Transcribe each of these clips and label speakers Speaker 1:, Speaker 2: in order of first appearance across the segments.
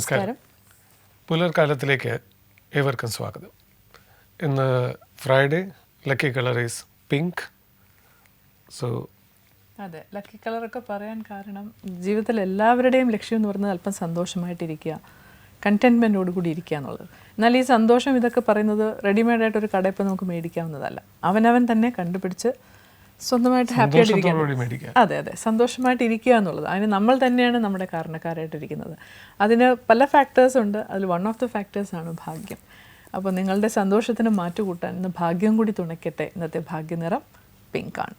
Speaker 1: നമസ്കാരം.
Speaker 2: പുലർക്കാലത്തിലേക്ക് ഏവർക്കും സ്വാഗതം. ഇന്ന് Friday, lucky colour is pink. So
Speaker 1: അതെ, ലക്കി കളറൊക്കെ പറയാൻ കാരണം ജീവിതത്തിൽ എല്ലാവരുടെയും ലക്ഷ്യം എന്ന് പറയുന്നത് അല്പം സന്തോഷമായിട്ടിരിക്കുക, കണ്ടെൻമെൻറ്റോടുകൂടി ഇരിക്കുക എന്നുള്ളത്. എന്നാൽ ഈ സന്തോഷം ഇതൊക്കെ പറയുന്നത് റെഡിമെയ്ഡായിട്ടൊരു കടയിൽ ഇപ്പോൾ നമുക്ക് മേടിക്കാവുന്നതല്ല. അവനവൻ തന്നെ കണ്ടുപിടിച്ച് സ്വന്തമായിട്ട് ഹാപ്പി ആയിട്ടിരിക്കുക. അതെ അതെ, സന്തോഷമായിട്ട് ഇരിക്കുക എന്നുള്ളത്, അതിന് നമ്മൾ തന്നെയാണ് നമ്മുടെ കാരണക്കാരായിട്ടിരിക്കുന്നത്. അതിന് പല ഫാക്ടേഴ്സ് ഉണ്ട്. അതിൽ വൺ ഓഫ് ദ ഫാക്ടേഴ്സാണ് ഭാഗ്യം. അപ്പോൾ നിങ്ങളുടെ സന്തോഷത്തിന് മാറ്റുകൂട്ടാൻ ഇന്ന് ഭാഗ്യം കൂടി തുണയ്ക്കട്ടെ. ഇന്നത്തെ ഭാഗ്യനിറം പിങ്കാണ്.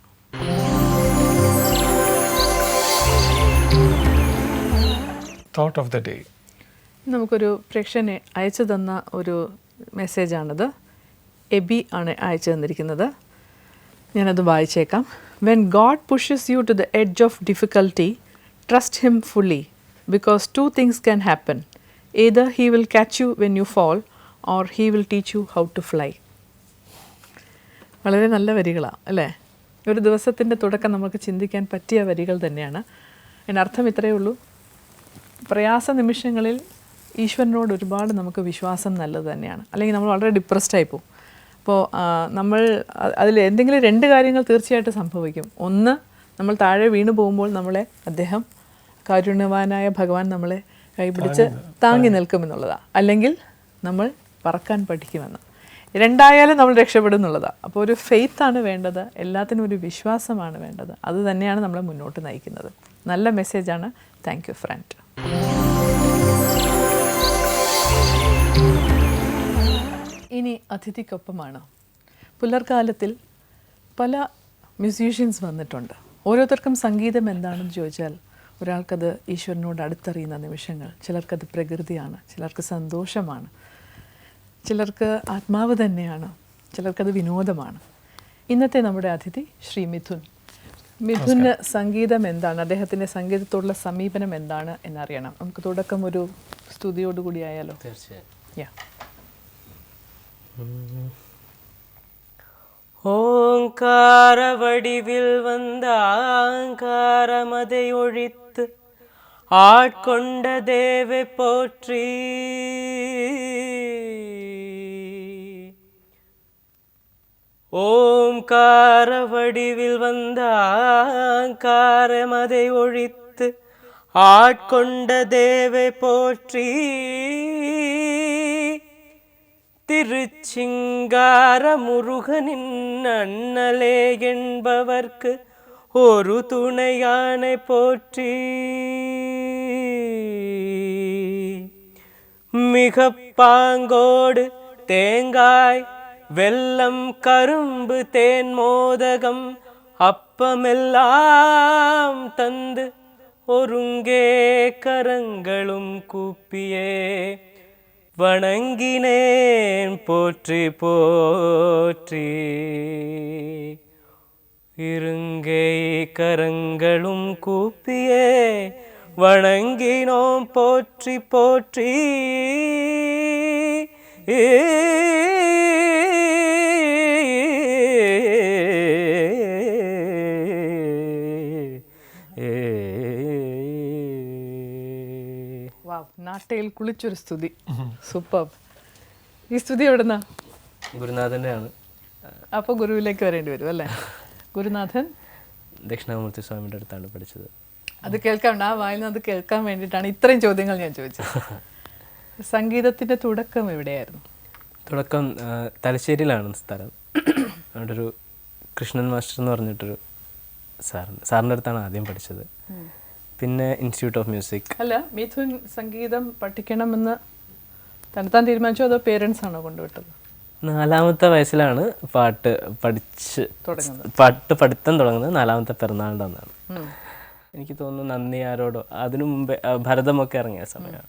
Speaker 2: Thought of the day.
Speaker 1: നമുക്കൊരു പ്രേക്ഷകനെ അയച്ചു തന്ന ഒരു മെസ്സേജാണിത്. എബി ആണ് അയച്ചു തന്നിരിക്കുന്നത്. ഞാനത് വായിച്ചേക്കാം. When God pushes you to the edge of difficulty, trust him fully, because two things can happen. either he will catch you when you fall or he will teach you how to fly. വളരെ നല്ല വരികളാണ് അല്ലേ? ഒരു ദിവസത്തിൻ്റെ തുടക്കം നമുക്ക് ചിന്തിക്കാൻ പറ്റിയ വരികൾ തന്നെയാണ്. അതിനർത്ഥം ഇത്രയേ ഉള്ളൂ, പ്രയാസ നിമിഷങ്ങളിൽ ഈശ്വരനോട് ഒരുപാട് നമുക്ക് വിശ്വാസം നല്ലത് തന്നെയാണ്. അല്ലെങ്കിൽ നമ്മൾ വളരെ ഡിപ്രസ്ഡായി പോകും. അപ്പോൾ നമ്മൾ അതിൽ എന്തെങ്കിലും രണ്ട് കാര്യങ്ങൾ തീർച്ചയായിട്ടും സംഭവിക്കും. ഒന്ന്, നമ്മൾ താഴെ വീണു പോകുമ്പോൾ നമ്മളെ അദ്ദേഹം കാരുണ്യവാനായ ഭഗവാൻ നമ്മളെ കൈപിടിച്ച് താങ്ങി നിൽക്കുമെന്നുള്ളതാണ്. അല്ലെങ്കിൽ നമ്മൾ പറക്കാൻ പഠിക്കുമെന്ന്. രണ്ടായാലും നമ്മൾ രക്ഷപ്പെടും എന്നുള്ളതാണ്. അപ്പോൾ ഒരു ഫെയ്ത്താണ് വേണ്ടത്, എല്ലാത്തിനും ഒരു വിശ്വാസമാണ് വേണ്ടത്. അത് തന്നെയാണ് നമ്മളെ മുന്നോട്ട് നയിക്കുന്നത്. നല്ല മെസ്സേജാണ്. Thank you front. ഇനി അതിഥിക്കൊപ്പമാണ്. പുലർക്കാലത്തിൽ പല മ്യൂസീഷ്യൻസ് വന്നിട്ടുണ്ട്. ഓരോരുത്തർക്കും സംഗീതം എന്താണെന്ന് ചോദിച്ചാൽ ഒരാൾക്കത് ഈശ്വരനോട് അടുത്തറിയുന്ന നിമിഷങ്ങൾ, ചിലർക്കത് പ്രകൃതിയാണ്, ചിലർക്ക് സന്തോഷമാണ്, ചിലർക്ക് ആത്മാവ് തന്നെയാണ്, ചിലർക്കത് വിനോദമാണ്. ഇന്നത്തെ നമ്മുടെ അതിഥി ശ്രീ മിഥുൻ. മിഥുന് സംഗീതം എന്താണ്, അദ്ദേഹത്തിൻ്റെ സംഗീതത്തോടുള്ള സമീപനം എന്താണ് എന്നറിയണം. നമുക്ക് തുടക്കം ഒരു സ്തുതിയോടുകൂടി ആയാലോ?
Speaker 3: തീർച്ചയായും. ஓங்கார வடிவில் வந்த ஆங்காரமதை ஒழித்து ஆட்கொண்ட தேவை போற்றி. ஓங்கார வடிவில் வந்த ஆங்காரமதை ஒழித்து ஆட்கொண்ட தேவை போற்றி. திருச்சிங்கார முருகனின் அண்ணலே என்பவர்க்கு ஒரு துணையானை போற்றி. மிக பாங்கோடு தேங்காய் வெல்லம் கரும்பு தேன் மோதகம் அப்பமெல்லாம் தந்து ஒருங்கே கரங்களும் கூப்பியே வணங்கினேன் போற்றி போற்றி. இருங்கை கரங்களும் கூப்பியே வணங்கினோம் போற்றி போற்றி.
Speaker 1: നാട്ടയിൽ കുളിച്ചൊരു സ്തുതി. സൂപ്പർ. ഈ സ്തുതി എവിടുന്നാ?
Speaker 3: ഗുരുനാഥൻ്റെയാണ്.
Speaker 1: അപ്പോൾ ഗുരുവിലേക്ക് വരേണ്ടി വരും അല്ലേ? ഗുരുനാഥൻ
Speaker 3: ദക്ഷിണാമൂർത്തി സ്വാമിയുടെ അടുത്താണ് പഠിച്ചത്.
Speaker 1: അത് കേൾക്കാൻ, ആ വായിൽ നിന്ന് അത് കേൾക്കാൻ വേണ്ടിയിട്ടാണ് ഇത്രയും ചോദ്യങ്ങൾ ഞാൻ ചോദിച്ചത്. സംഗീതത്തിൻ്റെ തുടക്കം എവിടെയായിരുന്നു?
Speaker 3: തുടക്കം തലശ്ശേരിയിലാണ് സ്ഥലം. അവിടെ ഒരു കൃഷ്ണൻ മാസ്റ്റർ എന്ന് പറഞ്ഞിട്ടൊരു സാറിൻ്റെ അടുത്താണ് ആദ്യം പഠിച്ചത്. പിന്നെ ഇൻസ്റ്റിറ്റ്യൂട്ട് ഓഫ് മ്യൂസിക്.
Speaker 1: അല്ല, മിഥുൻ സംഗീതം പഠിക്കണമെന്ന് തന്നെത്താൻ തീരുമാനിച്ചോ അതോ പേരൻസ് ആണോ കൊണ്ടുവിട്ടത്?
Speaker 3: 4ാമത്തെ വയസ്സിലാണ് പാട്ട് പഠിത്തം തുടങ്ങുന്നത്. 4ാമത്തെ പിറന്നാളിൻ്റെ അന്നാണ്. എനിക്ക് തോന്നുന്നു നന്ദി ആരോടോ, അതിനു മുമ്പേ ഭരതമൊക്കെ ഇറങ്ങിയ സമയമാണ്.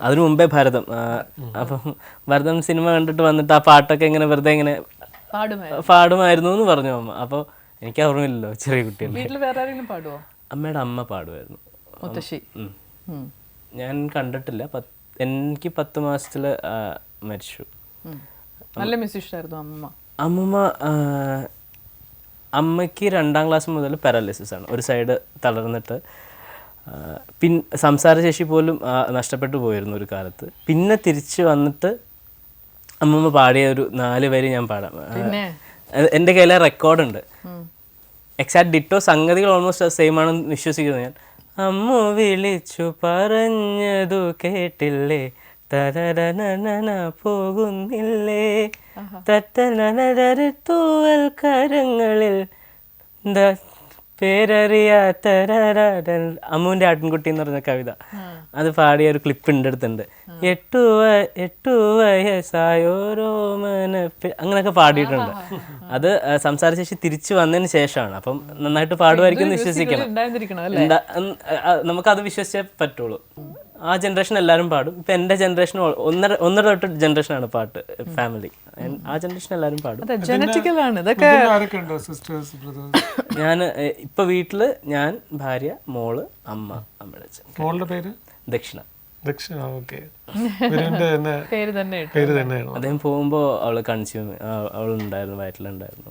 Speaker 3: അതിനു മുമ്പേ ഭരതം. അപ്പം ഭരതം സിനിമ കണ്ടിട്ട് വന്നിട്ട് ആ പാട്ടൊക്കെ ഇങ്ങനെ വെറുതെ ഇങ്ങനെ പാടുമായിരുന്നു എന്ന് പറഞ്ഞു അമ്മ. അപ്പോൾ എനിക്ക് ഓർമ്മയില്ലല്ലോ, ചെറിയ കുട്ടിയല്ലേ. അമ്മയുടെ അമ്മ പാടുമായിരുന്നു. ഞാൻ കണ്ടിട്ടില്ല. എനിക്ക് 10 മാസത്തിൽ മരിച്ചു.
Speaker 1: നല്ല മ്യൂസിഷ്യനായിരുന്നു അമ്മ.
Speaker 3: അമ്മയ്ക്ക് 2ാം ക്ലാസ് മുതൽ പാരാലിസിസ് ആണ്. ഒരു സൈഡ് തളർന്നിട്ട് സംസാരശേഷി പോലും നഷ്ടപ്പെട്ടു പോയിരുന്നു ഒരു കാലത്ത്. പിന്നെ തിരിച്ച് വന്നിട്ട് അമ്മമ്മ പാടിയ ഒരു 4 വരി ഞാൻ പാടാം. എൻ്റെ കയ്യിലെ റെക്കോർഡുണ്ട്. എക്സാക്ട് ഡിറ്റോ, സംഗതികൾ ഓൾമോസ്റ്റ് സെയിം ആണെന്ന് വിശ്വസിക്കുന്നു ഞാൻ. അമ്മ വിളിച്ചു പറഞ്ഞതു കേട്ടില്ലേ, തരരനന പോകുന്നില്ലേ, തട്ടനര തൂവൽ കരങ്ങളിൽ പേരറിയാത്ത അമ്മുവിൻ്റെ ആട്ടിൻകുട്ടി എന്ന് പറഞ്ഞ കവിത, അത് പാടിയ ഒരു ക്ലിപ്പ് എൻ്റെ അടുത്തുണ്ട്. 8 വയസ്സായോരോ അങ്ങനെയൊക്കെ പാടിയിട്ടുണ്ട്. അത് സംസാരശേഷി തിരിച്ചു വന്നതിന് ശേഷമാണ്. അപ്പം നന്നായിട്ട് പാടുമായിരിക്കും എന്ന് വിശ്വസിക്കണം. നമുക്കത് വിശ്വസിച്ചേ പറ്റുള്ളൂ. ആ ജനറേഷൻ എല്ലാവരും പാടും. ഇപ്പം എൻ്റെ ജനറേഷൻ ഒന്നര തൊട്ട് ജനറേഷനാണ് പാട്ട്, ഫാമിലി. ആ ജനറേഷൻ എല്ലാവരും പാടും. ഞാൻ ഇപ്പൊ വീട്ടില് ഞാൻ, ഭാര്യ, മോള്, അമ്മ, അമ്മയുടെ അച്ഛൻ.
Speaker 2: മോളുടെ പേര്
Speaker 3: ദക്ഷിണ.
Speaker 2: ദക്ഷിണ, ഓക്കെ.
Speaker 3: അദ്ദേഹം പോകുമ്പോ അവളുണ്ടായിരുന്നു, വയറ്റിലുണ്ടായിരുന്നു.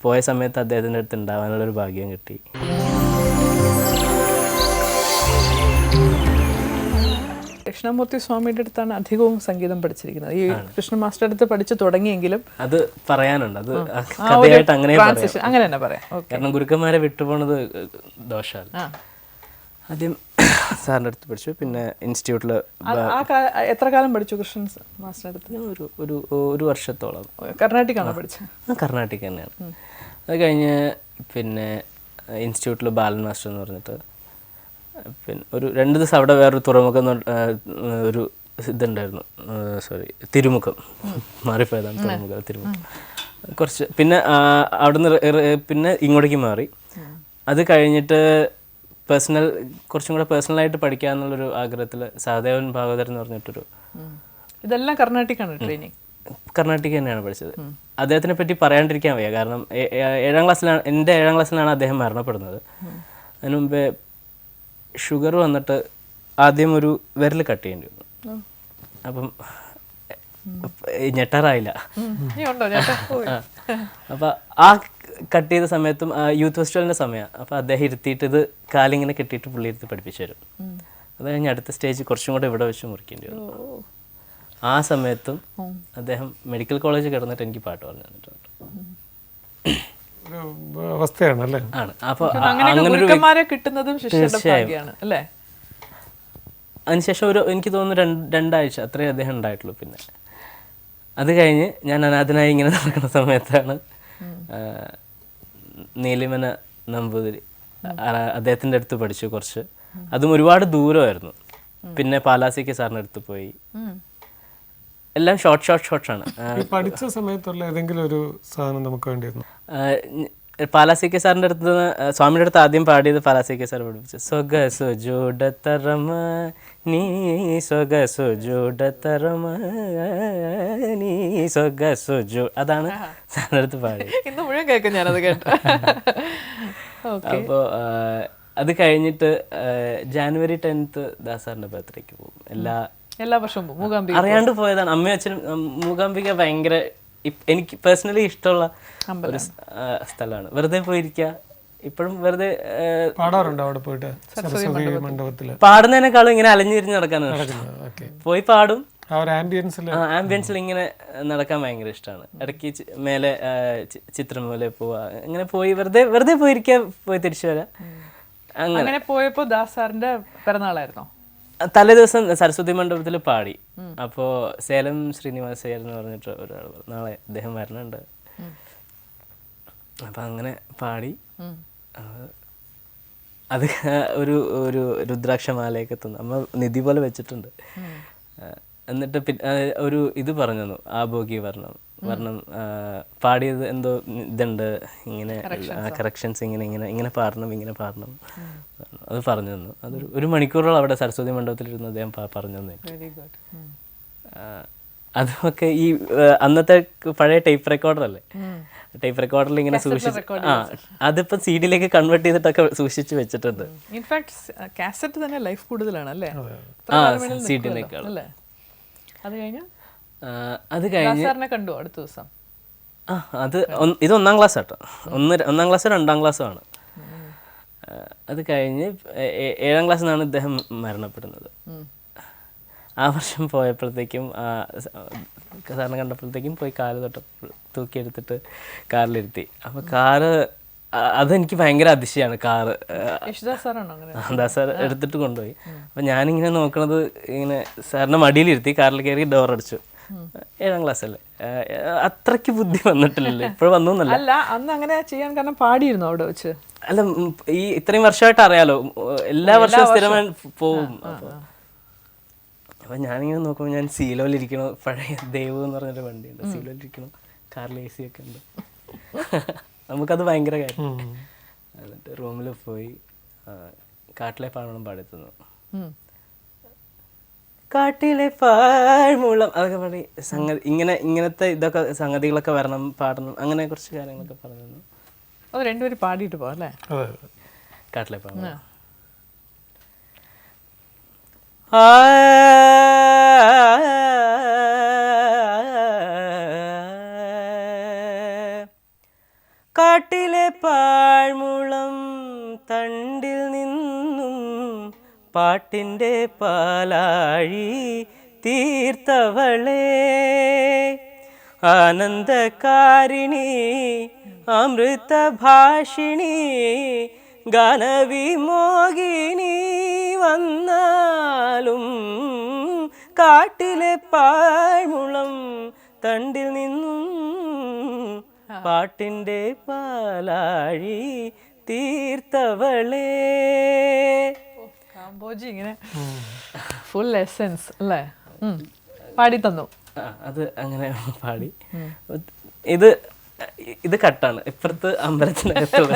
Speaker 3: പോയ സമയത്ത് അദ്ദേഹത്തിന്റെ അടുത്ത് ഉണ്ടാവാനുള്ള ഒരു ഭാഗ്യം കിട്ടി.
Speaker 1: ദക്ഷിണാമൂർത്തി സ്വാമിയുടെ അടുത്താണ് അധികവും സംഗീതം പഠിച്ചിരിക്കുന്നത്. ഈ കൃഷ്ണ മാസ്റ്റർ അടുത്ത് പഠിച്ചു തുടങ്ങിയെങ്കിലും
Speaker 3: അത് പറയാനുണ്ട്. അത് കഥയായിട്ട് അങ്ങനെ
Speaker 1: തന്നെ പറയാം.
Speaker 3: കാരണം ഗുരുക്കന്മാരെ വിട്ടുപോണത് ദോഷമല്ല. ആദ്യം സാറിൻ്റെ അടുത്ത് പഠിച്ചു, പിന്നെ ഇൻസ്റ്റിറ്റ്യൂട്ടിൽ.
Speaker 1: എത്ര കാലം പഠിച്ചു കൃഷ്ണൻ മാസ്റ്റർ അടുത്ത്?
Speaker 3: ഒരു വർഷത്തോളം.
Speaker 1: കർണാട്ടിക്കാണോ പഠിച്ചത്?
Speaker 3: കർണാട്ടിക് തന്നെയാണ്. അത് കഴിഞ്ഞ് പിന്നെ ഇൻസ്റ്റിറ്റ്യൂട്ടിൽ ബാലൻ മാസ്റ്റർ എന്ന് പറഞ്ഞിട്ട്, പിന്നെ ഒരു 2 ദിവസം അവിടെ വേറൊരു തുറമുഖം ഒരു ഇതുണ്ടായിരുന്നു, തിരുമുഖം, മാറിപ്പോയതാണ് തുറമുഖം, തിരുമുഖം. കുറച്ച് പിന്നെ അവിടുന്ന് പിന്നെ ഇങ്ങോട്ടേക്ക് മാറി. അത് കഴിഞ്ഞിട്ട് കുറച്ചും കൂടെ പേഴ്സണലായിട്ട് പഠിക്കാന്നുള്ളൊരു ആഗ്രഹത്തിൽ സഹദേവൻ ഭാഗവതർ എന്ന് പറഞ്ഞിട്ടൊരു,
Speaker 1: ഇതെല്ലാം കർണാട്ടിക്കാണ് ട്രെയിനിങ്.
Speaker 3: കർണാട്ടിക് തന്നെയാണ് പഠിച്ചത്. അദ്ദേഹത്തിനെ പറ്റി പറയാണ്ടിരിക്കാൻ വയ്യ. കാരണം 7ാം ക്ലാസ്സിലാണ്, എൻ്റെ 7ാം ക്ലാസ്സിലാണ് അദ്ദേഹം മരണപ്പെടുന്നത്. അതിന് മുമ്പേ ഷുഗർ വന്നിട്ട് ആദ്യം ഒരു വിരൽ കട്ട് ചെയ്യേണ്ടി വന്നു. അപ്പം ഞെട്ടാറായില്ല. അപ്പം ആ കട്ട് ചെയ്ത സമയത്തും യൂത്ത് ഫെസ്റ്റിവലിൻ്റെ സമയമാണ്. അപ്പോൾ അദ്ദേഹം ഇരുത്തിയിട്ട് ഇത് കാലിങ്ങനെ കെട്ടിയിട്ട് പുള്ളി ഇരുത്തി പഠിപ്പിച്ചു തരും. അത് കഴിഞ്ഞ് അടുത്ത സ്റ്റേജ് കുറച്ചും കൂടെ ഇവിടെ വെച്ച് മുറിക്കേണ്ടി വന്നു. ആ സമയത്തും അദ്ദേഹം മെഡിക്കൽ കോളേജിൽ കിടന്നിട്ട് എനിക്ക് പാട്ട് പറഞ്ഞു തന്നിട്ടുണ്ട്.
Speaker 2: അവസ്ഥയാണല്ലേ?
Speaker 3: ആണ്. അപ്പോൾ
Speaker 1: അല്ലേ?
Speaker 3: അതിനുശേഷം എനിക്ക് തോന്നുന്നു 2 ആഴ്ച അത്രേ അദ്ദേഹം ഉണ്ടായിട്ടുള്ളൂ. പിന്നെ അത് കഴിഞ്ഞ് ഞാൻ അനാഥനായി ഇങ്ങനെ നടക്കുന്ന സമയത്താണ് നീലിമന നമ്പൂതിരി, അദ്ദേഹത്തിൻ്റെ അടുത്ത് പഠിച്ചു കുറച്ച്. അതും ഒരുപാട് ദൂരമായിരുന്നു. പിന്നെ പാലാസിക്ക് സാറിൻ്റെ അടുത്ത് പോയി. എല്ലാം ഷോർട്ടാണ്.
Speaker 2: പഠിച്ച സമയത്തുള്ള ഏതെങ്കിലും ഒരു സാധനം നമുക്ക് വേണ്ടിയിരുന്നു.
Speaker 3: പാലാസിക്കെ സാറിൻ്റെ അടുത്ത് നിന്ന്, സ്വാമിയുടെ അടുത്ത് ആദ്യം പാടിയത് പാലാസിക്കെ സാർ പഠിപ്പിച്ചു. സ്വഗസുജൂഡതരമ നീ സ്വഗസുജൂഡതരമ നീ സ്വഗസുജു, അതാണ് സാറിൻ്റെ അടുത്ത് പാടിയത്.
Speaker 1: ഇന്ന് മുഴുവൻ കേൾക്കും ഞാനത് കേട്ടു.
Speaker 3: അപ്പോൾ അത് കഴിഞ്ഞിട്ട് ജാനുവരി 10th ദാസാറിൻ്റെ ബർത്ത്ഡേക്ക് പോകും. എല്ലാ വർഷവും അറിയാണ്ട് പോയതാണ്. അമ്മയും അച്ഛനും മൂകാംബിക ഭയങ്കര എനിക്ക് പേഴ്സണലി ഇഷ്ടമുള്ള ഒരു സ്ഥലമാണ്. വെറുതെ പോയിരിക്കുക. ഇപ്പോഴും വെറുതെ
Speaker 2: പാടാറുണ്ട് അവിടെ പോയിട്ട്.
Speaker 3: പാടുന്നതിനേക്കാളും ഇങ്ങനെ അലഞ്ഞിരിഞ്ഞ് നടക്കാനാണ്. പോയി പാടും. ആംബിയൻസിൽ ഇങ്ങനെ നടക്കാൻ ഭയങ്കര ഇഷ്ടമാണ്. ഇടയ്ക്ക് മേലെ ചിത്രം പോലെ പോവാ, അങ്ങനെ പോയി വെറുതെ പോയിരിക്കുക, പോയി തിരിച്ചു വരാം.
Speaker 1: അങ്ങനെ പോയപ്പോ ദാസ് സാറിന്റെ പിറന്നാളായിരുന്നോ?
Speaker 3: തലേ ദിവസം സരസ്വതി മണ്ഡപത്തിൽ പാടി. അപ്പോൾ സേലം ശ്രീനിവാസയ്യർ എന്ന് പറഞ്ഞിട്ട് ഒരാൾ നാളെ അദ്ദേഹം വരണുണ്ട്. അപ്പം അങ്ങനെ പാടി. അത് ഒരു രുദ്രാക്ഷമാലയൊക്കെ തന്നു. അമ്മ നിധി പോലെ വെച്ചിട്ടുണ്ട്. എന്നിട്ട് ഒരു ഇത് പറഞ്ഞു തന്നു, ആഭോഗി വർണ്ണം പാടിയത് എന്തോ ഇതുണ്ട്, ഇങ്ങനെ കറക്ഷൻസ് ഇങ്ങനെ പാടണം. അത് പറഞ്ഞു തന്നു. ഒരു മണിക്കൂറോളം അവിടെ സരസ്വതി മണ്ഡപത്തിലിരുന്ന് അദ്ദേഹം പറഞ്ഞു തന്നു. അതൊക്കെ ഈ അന്നത്തെ പഴയ ടേപ്പ് റെക്കോർഡർ അല്ലേ, ടേപ്പ് റെക്കോർഡറിൽ ഇങ്ങനെ അതിപ്പോ CD-യിലേക്ക് കൺവേർട്ട് ചെയ്തിട്ടൊക്കെ സൂക്ഷിച്ച് വെച്ചിട്ടുണ്ട്.
Speaker 1: ഇൻഫാക്ട് കാസറ്റ് തന്നെ ലൈഫ് കൂടുതലാണ് അല്ലേ?
Speaker 3: CD-യിലേക്കാൾ.
Speaker 1: അത് കഴിഞ്ഞ് കണ്ടു അടുത്ത ദിവസം.
Speaker 3: ഇത് 1ാം ക്ലാസ് ആട്ടോ. 1ാം ക്ലാസ് 2ാം ക്ലാസ്സുമാണ്. അത് കഴിഞ്ഞ് 7ാം ക്ലാസ്സിൽ നിന്നാണ് ഇദ്ദേഹം മരണപ്പെടുന്നത്. ആ വർഷം പോയപ്പോഴത്തേക്കും സാറിനെ കണ്ടപ്പോഴത്തേക്കും പോയി കാല് തൂക്കിയെടുത്തിട്ട് കാറിലിരുത്തി. അപ്പോൾ കാറ് അതെനിക്ക് ഭയങ്കര അതിശയമാണ്. കാറ് ദാസ് സാർ എടുത്തിട്ട് കൊണ്ടുപോയി. അപ്പം ഞാനിങ്ങനെ നോക്കണത് ഇങ്ങനെ സാറിൻ്റെ മടിയിലിരുത്തി കാറിൽ കയറി ഡോർ അടിച്ചു. 7ാം ക്ലാസ്സല്ലേ, അത്രയ്ക്ക് ബുദ്ധി വന്നിട്ടില്ലല്ലോ, ഇപ്പോഴും വന്നൊന്നല്ല.
Speaker 1: അല്ല, അന്ന് അങ്ങനെ ചെയ്യാൻ കാരണം പാടിയിരുന്നു അവിടെ വെച്ച്.
Speaker 3: അല്ല, ഈ ഇത്രയും വർഷമായിട്ട് അറിയാലോ, എല്ലാ വർഷവും സ്ഥിരമായി പോവും. അപ്പം ഞാനിങ്ങനെ നോക്കുമ്പോൾ ഞാൻ സീലോയിലിരിക്കണു. പഴയ ദേവ് എന്ന് പറഞ്ഞൊരു വണ്ടിയുണ്ട്, സീലോയിലിരിക്കണു, കാറിൽ AC ഒക്കെ ഉണ്ട്. നമുക്കത് ഭയങ്കര കാര്യം. എന്നിട്ട് റൂമിൽ പോയി കാട്ടിലെ പാഴമുളം പാടി തന്നു. കാട്ടിലെ പാഴ്മുളം അതൊക്കെ പാടി ഇങ്ങനത്തെ ഇതൊക്കെ സംഗതികളൊക്കെ വരണം, പാടണം, അങ്ങനെ കുറച്ച് കാര്യങ്ങളൊക്കെ പറഞ്ഞു തന്നു.
Speaker 1: അത് രണ്ടുപേരും പാടിയിട്ട് പോകാം അല്ലേ?
Speaker 3: കാട്ടിലെ പാഴമുളം. കാട്ടിലെ പാഴ്മുളം തണ്ടിൽ നിന്നും പാട്ടിൻ്റെ പാലാഴി തീർത്തവളേ, ആനന്ദകാരിണി അമൃതഭാഷിണി ഗാനവിമോഹിനി വന്നാലും കാട്ടിലെ പാഴ്മുളം തണ്ടിൽ നിന്നും പാട്ടിൻ്റെ പാലാഴി തീർത്തവളേ.
Speaker 1: കാമ്പോജി ഇങ്ങനെ ഫുൾ എസൻസ് അല്ലേ പാടി തന്നു.
Speaker 3: അത് അങ്ങനെ പാടി. ഇത് കട്ടാണ്, ഇപ്പുറത്ത് അമ്പലത്തിനകത്തുള്ള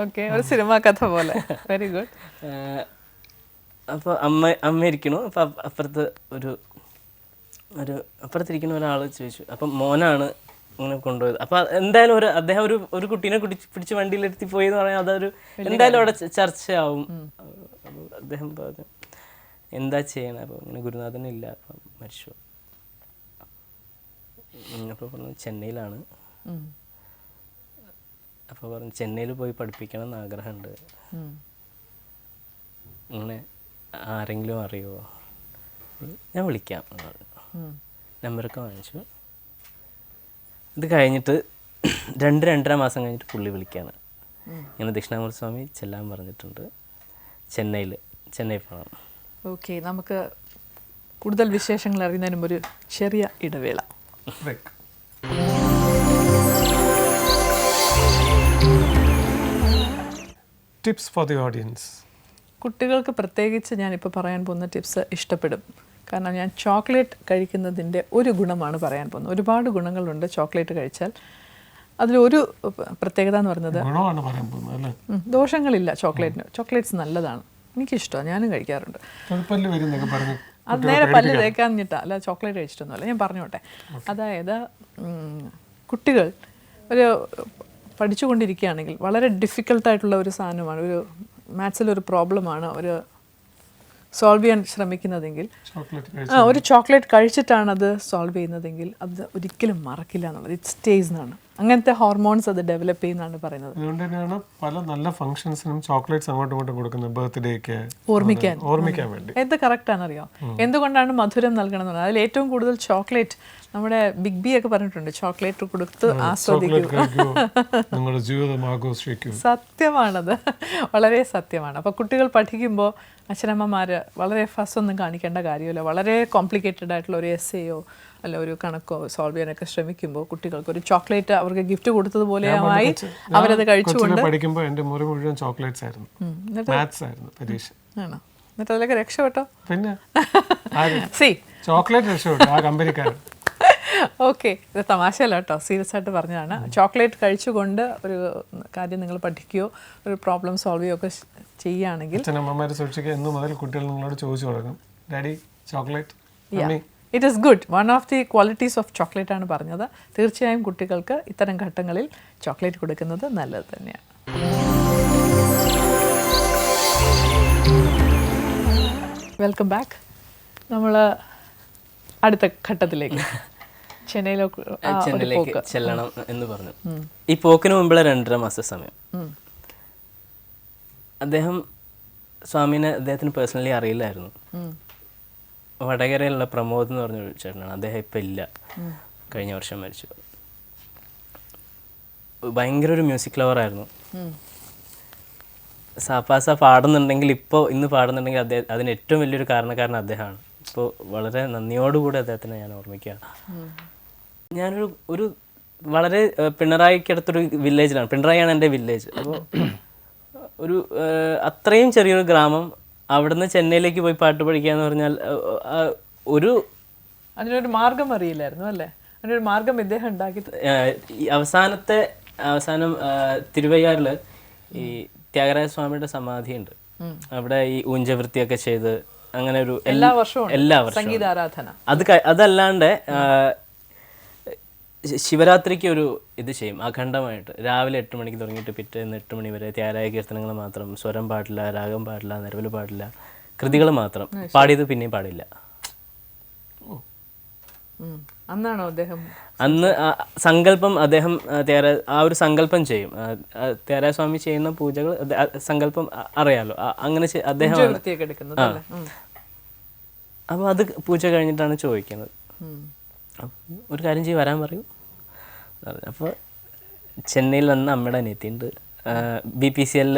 Speaker 1: ഓക്കെ, ഒരു സിനിമാ കഥ പോലെ. Very good.
Speaker 3: അപ്പോൾ അമ്മ ഇരിക്കണു. അപ്പം അപ്പുറത്ത് അപ്പുറത്തിരിക്കുന്ന ഒരാൾ ചോദിച്ചു. അപ്പം മോനാണ് ഇങ്ങനെ കൊണ്ടുപോയത്. അപ്പം എന്തായാലും അദ്ദേഹം ഒരു കുട്ടീനെ പിടിച്ച് വണ്ടിയിലെടുത്തി പോയി എന്ന് പറഞ്ഞാൽ അതൊരു എന്തായാലും അവിടെ ചർച്ചയാവും. അപ്പോൾ അദ്ദേഹം പറഞ്ഞു എന്താ ചെയ്യണേ? അപ്പോൾ ഇങ്ങനെ ഗുരുനാഥനില്ല, അപ്പം മരിച്ചു. അപ്പോൾ പറഞ്ഞു ചെന്നൈയിലാണ്. അപ്പോൾ പറഞ്ഞു ചെന്നൈയിൽ പോയി പഠിപ്പിക്കണം എന്ന് ആഗ്രഹമുണ്ട്, അങ്ങനെ ആരെങ്കിലും അറിയുമോ? ഞാൻ വിളിക്കാം. നമ്പറൊക്കെ വാങ്ങിച്ചു. ഇത് കഴിഞ്ഞിട്ട് 2-2.5 മാസം കഴിഞ്ഞിട്ട് പുള്ളി വിളിക്കുകയാണ്. ഇങ്ങനെ ദക്ഷിണാമൂർത്തി സ്വാമി ചെല്ലാൻ പറഞ്ഞിട്ടുണ്ട്, ചെന്നൈ പോകണം.
Speaker 1: ഓക്കെ, നമുക്ക് കൂടുതൽ വിശേഷങ്ങൾ അറിയുന്നതിനും ഒരു ചെറിയ ഇടവേള.
Speaker 2: Tips for the audience.
Speaker 1: കുട്ടികൾക്ക് പ്രത്യേകിച്ച് ഞാനിപ്പോൾ പറയാൻ പോകുന്ന ടിപ്സ് ഇഷ്ടപ്പെടും. കാരണം ഞാൻ ചോക്ലേറ്റ് കഴിക്കുന്നതിൻ്റെ ഒരു ഗുണമാണ് പറയാൻ പോകുന്നത്. ഒരുപാട് ഗുണങ്ങളുണ്ട് ചോക്ലേറ്റ് കഴിച്ചാൽ. അതിലൊരു പ്രത്യേകത എന്ന് പറയുന്നത് ദോഷങ്ങളില്ല ചോക്ലേറ്റിന്. ചോക്ലേറ്റ്സ് നല്ലതാണ്, എനിക്കിഷ്ടമാണ്, ഞാനും കഴിക്കാറുണ്ട്. അത് നേരെ പല്ല് തേക്കാഞ്ഞിട്ടാ, അല്ല ചോക്ലേറ്റ് കഴിച്ചിട്ടൊന്നുമല്ല. ഞാൻ പറഞ്ഞോട്ടെ. അതായത് കുട്ടികൾ പഠിച്ചുകൊണ്ടിരിക്കുകയാണെങ്കിൽ വളരെ ഡിഫിക്കൽട്ടായിട്ടുള്ള ഒരു സാധനമാണ്, ഒരു മാത്സിലൊരു പ്രോബ്ലമാണ് ഒരു സോൾവ് ചെയ്യാൻ ശ്രമിക്കുന്നതെങ്കിൽ, ഒരു ചോക്ലേറ്റ് കഴിച്ചിട്ടാണ് അത് സോൾവ് ചെയ്യുന്നതെങ്കിൽ അത് ഒരിക്കലും മറക്കില്ല എന്നുള്ളത്. ഇറ്റ് സ്റ്റേസ് എന്നാണ്. അങ്ങനത്തെ ഹോർമോൺസ് അത് ഡെവലപ്പ് ചെയ്യുന്നതാണ് പറയുന്നത്.
Speaker 2: അതുകൊണ്ട് തന്നെയാണ് പല നല്ല ഫംഗ്ഷൻസിനും ചോക്ലേറ്റ്സ് അങ്ങോട്ടും ഇങ്ങോട്ടും കൊടുക്കുന്നത്, ബർത്ത്ഡേക്ക്
Speaker 1: ഓർമ്മിക്കാൻ വേണ്ടി. എന്ത് കറക്റ്റാണെന്നറിയോ? എന്തുകൊണ്ടാണ് മധുരം നൽകണം എന്നുള്ളത്? അതിൽ ഏറ്റവും കൂടുതൽ ചോക്ലേറ്റ്, നമ്മുടെ ബിഗ് ബി ഒക്കെ പറഞ്ഞിട്ടുണ്ട്, ചോക്ലേറ്റ് കൊടുത്ത് ആസ്വദിക്കൂ. സത്യമാണത്, വളരെ സത്യമാണ്. അപ്പോൾ കുട്ടികൾ പഠിക്കുമ്പോൾ അച്ഛനമ്മമാർ വളരെ ഫസ്റ്റൊന്നും കാണിക്കേണ്ട കാര്യമില്ല. വളരെ കോംപ്ലിക്കേറ്റഡ് ആയിട്ടുള്ള ഒരു എസ്സേയോ അല്ല ഒരു കണക്കോ സോൾവ് ചെയ്യാനൊക്കെ ശ്രമിക്കുമ്പോൾ കുട്ടികൾക്ക് ഒരു ചോക്ലേറ്റ് അവർക്ക് ഗിഫ്റ്റ് കൊടുത്തതുപോലെ ആയി അവരത് കഴിച്ചുകൊണ്ട്
Speaker 2: പഠിക്കുമ്പോൾ എൻ്റെ മുറി മുഴുവൻ ചോക്ലേറ്റ്സ് ആയിരുന്നു, മാത്സ് ആയിരുന്നു പരീക്ഷ.
Speaker 1: ആണോ? എന്നിട്ട് അതിലൊക്കെ രക്ഷപ്പെട്ടോ?
Speaker 2: പിന്നെ ചോക്ലേറ്റ് രക്ഷപ്പെട്ടു ആ കമ്പനിക്കാരൻ.
Speaker 1: ഓക്കെ, ഇത് തമാശയല്ല കേട്ടോ, സീരിയസ് ആയിട്ട് പറഞ്ഞതാണ്. ചോക്ലേറ്റ് കഴിച്ചുകൊണ്ട് ഒരു കാര്യം നിങ്ങൾ പഠിക്കുകയോ ഒരു പ്രോബ്ലം സോൾവ് ചെയ്യുകയോ ഒക്കെ ചെയ്യുകയാണെങ്കിൽ
Speaker 2: അച്ഛനമ്മമാർ സൂക്ഷിക്കുക. എന്നു മുതൽ കുട്ടികൾ നിങ്ങളോട് ചോദിച്ചു തുടങ്ങും, daddy chocolate.
Speaker 1: It is good. One of the qualities of chocolate ആണ് പറഞ്ഞത്. തീർച്ചയായും കുട്ടികൾക്ക് ഇത്തരം ഘട്ടങ്ങളിൽ ചോക്ലേറ്റ് കൊടുക്കുന്നത് നല്ലത് തന്നെയാണ്. Welcome back. നമ്മൾ അടുത്ത ഘട്ടത്തിലേക്ക്
Speaker 3: ചെന്നൈയിലേക്ക് ചെല്ലണം എന്ന് പറഞ്ഞു. ഈ പോക്കിന് മുമ്പുള്ള 2.5 മാസ സമയം അദ്ദേഹം സ്വാമിനെ അദ്ദേഹത്തിന് പേഴ്സണലി അറിയില്ലായിരുന്നു. വടകരയിലുള്ള പ്രമോദ് എന്ന് പറഞ്ഞൊരു ചേട്ടനാണ്. അദ്ദേഹം ഇപ്പം ഇല്ല, കഴിഞ്ഞ വർഷം മരിച്ചു. ഭയങ്കര ഒരു മ്യൂസിക് ലവറായിരുന്നു. സാപ്പാസ പാടുന്നുണ്ടെങ്കിൽ ഇന്ന് പാടുന്നുണ്ടെങ്കിൽ അതിന് ഏറ്റവും വലിയൊരു കാരണക്കാരൻ അദ്ദേഹമാണ്. ഇപ്പോൾ വളരെ നന്ദിയോടുകൂടി അദ്ദേഹത്തിനെ ഞാൻ ഓർമ്മിക്കുകയാണ്. ഞാനൊരു വളരെ പിണറായിക്കടുത്തൊരു വില്ലേജിലാണ്. പിണറായിയാണ് എൻ്റെ വില്ലേജ്. അപ്പോൾ ഒരു അത്രയും ചെറിയൊരു ഗ്രാമം, അവിടുന്ന് ചെന്നൈയിലേക്ക് പോയി പാട്ട് പഠിക്കുക എന്ന് പറഞ്ഞാൽ
Speaker 1: അതിനൊരു മാർഗം അറിയില്ലായിരുന്നു അല്ലേ? അതിനൊരു മാർഗം ഇദ്ദേഹം ഉണ്ടാക്കി.
Speaker 3: അവസാനം തിരുവയ്യാറിൽ ഈ ത്യാഗരാജ സ്വാമിയുടെ സമാധിയുണ്ട്. അവിടെ ഈ ഊഞ്ചവൃത്തിയൊക്കെ ചെയ്ത് അങ്ങനെ ഒരു എല്ലാ വർഷവും
Speaker 1: സംഗീതാരാധന.
Speaker 3: അതല്ലാണ്ട് ശിവരാത്രിക്ക് ഒരു ഇത് ചെയ്യും അഖണ്ഡമായിട്ട്. രാവിലെ 8 മണിക്ക് തുടങ്ങിയിട്ട് പിറ്റേന്ന് 8 മണി വരെ ത്യാഗരായ കീർത്തനങ്ങൾ മാത്രം. സ്വരം പാടില്ല, രാഗം പാടില്ല, നിരവൽ പാടില്ല, കൃതികൾ മാത്രം. പാടിയത് പിന്നെയും പാടില്ല.
Speaker 1: അന്നാണോ അദ്ദേഹം
Speaker 3: അന്ന് സങ്കല്പം അദ്ദേഹം ആ ഒരു സങ്കല്പം ചെയ്യും. ത്യാഗരായ സ്വാമി ചെയ്യുന്ന പൂജകൾ സങ്കല്പം അറിയാലോ. അങ്ങനെ അദ്ദേഹം അപ്പോൾ അത് പൂജ കഴിഞ്ഞിട്ടാണ് ചോദിക്കുന്നത്. ഒരു കാര്യം ചെയ്യും, വരാൻ പറയൂ. അപ്പോൾ ചെന്നൈയിൽ വന്ന് അമ്മയുടെ അനിയത്തിയുണ്ട്. BPCL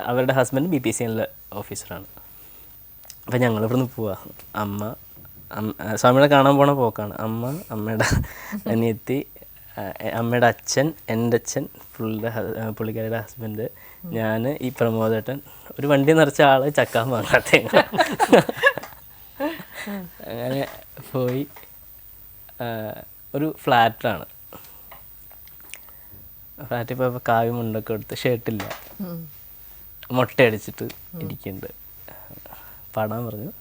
Speaker 3: അവരുടെ ഹസ്ബൻഡ് BPCL ഓഫീസറാണ്. അപ്പോൾ ഞങ്ങൾ ഇവിടുന്ന് പോവാ. സ്വാമിയുടെ കാണാൻ പോണ പോക്കാണ്. അമ്മയുടെ അനിയത്തി, അമ്മയുടെ അച്ഛൻ, എൻ്റെ അച്ഛൻ, പുള്ളിക്കാരുടെ ഹസ്ബൻഡ്, ഞാൻ, ഈ പ്രമോദേട്ടൻ, ഒരു വണ്ടി നിറച്ച ആള്, ചക്കാൻ വാങ്ങാത്ത. അങ്ങനെ പോയി. ഒരു ഫ്ലാറ്റാണ്. ഫ്ലാറ്റിൽ പോയപ്പോൾ കാവ്യ മുണ്ടൊക്കെ എടുത്ത്, ഷർട്ടില്ല, മുട്ടയടിച്ചിട്ട് ഇരിക്കുന്നുണ്ട്. പാടാൻ പറഞ്ഞു.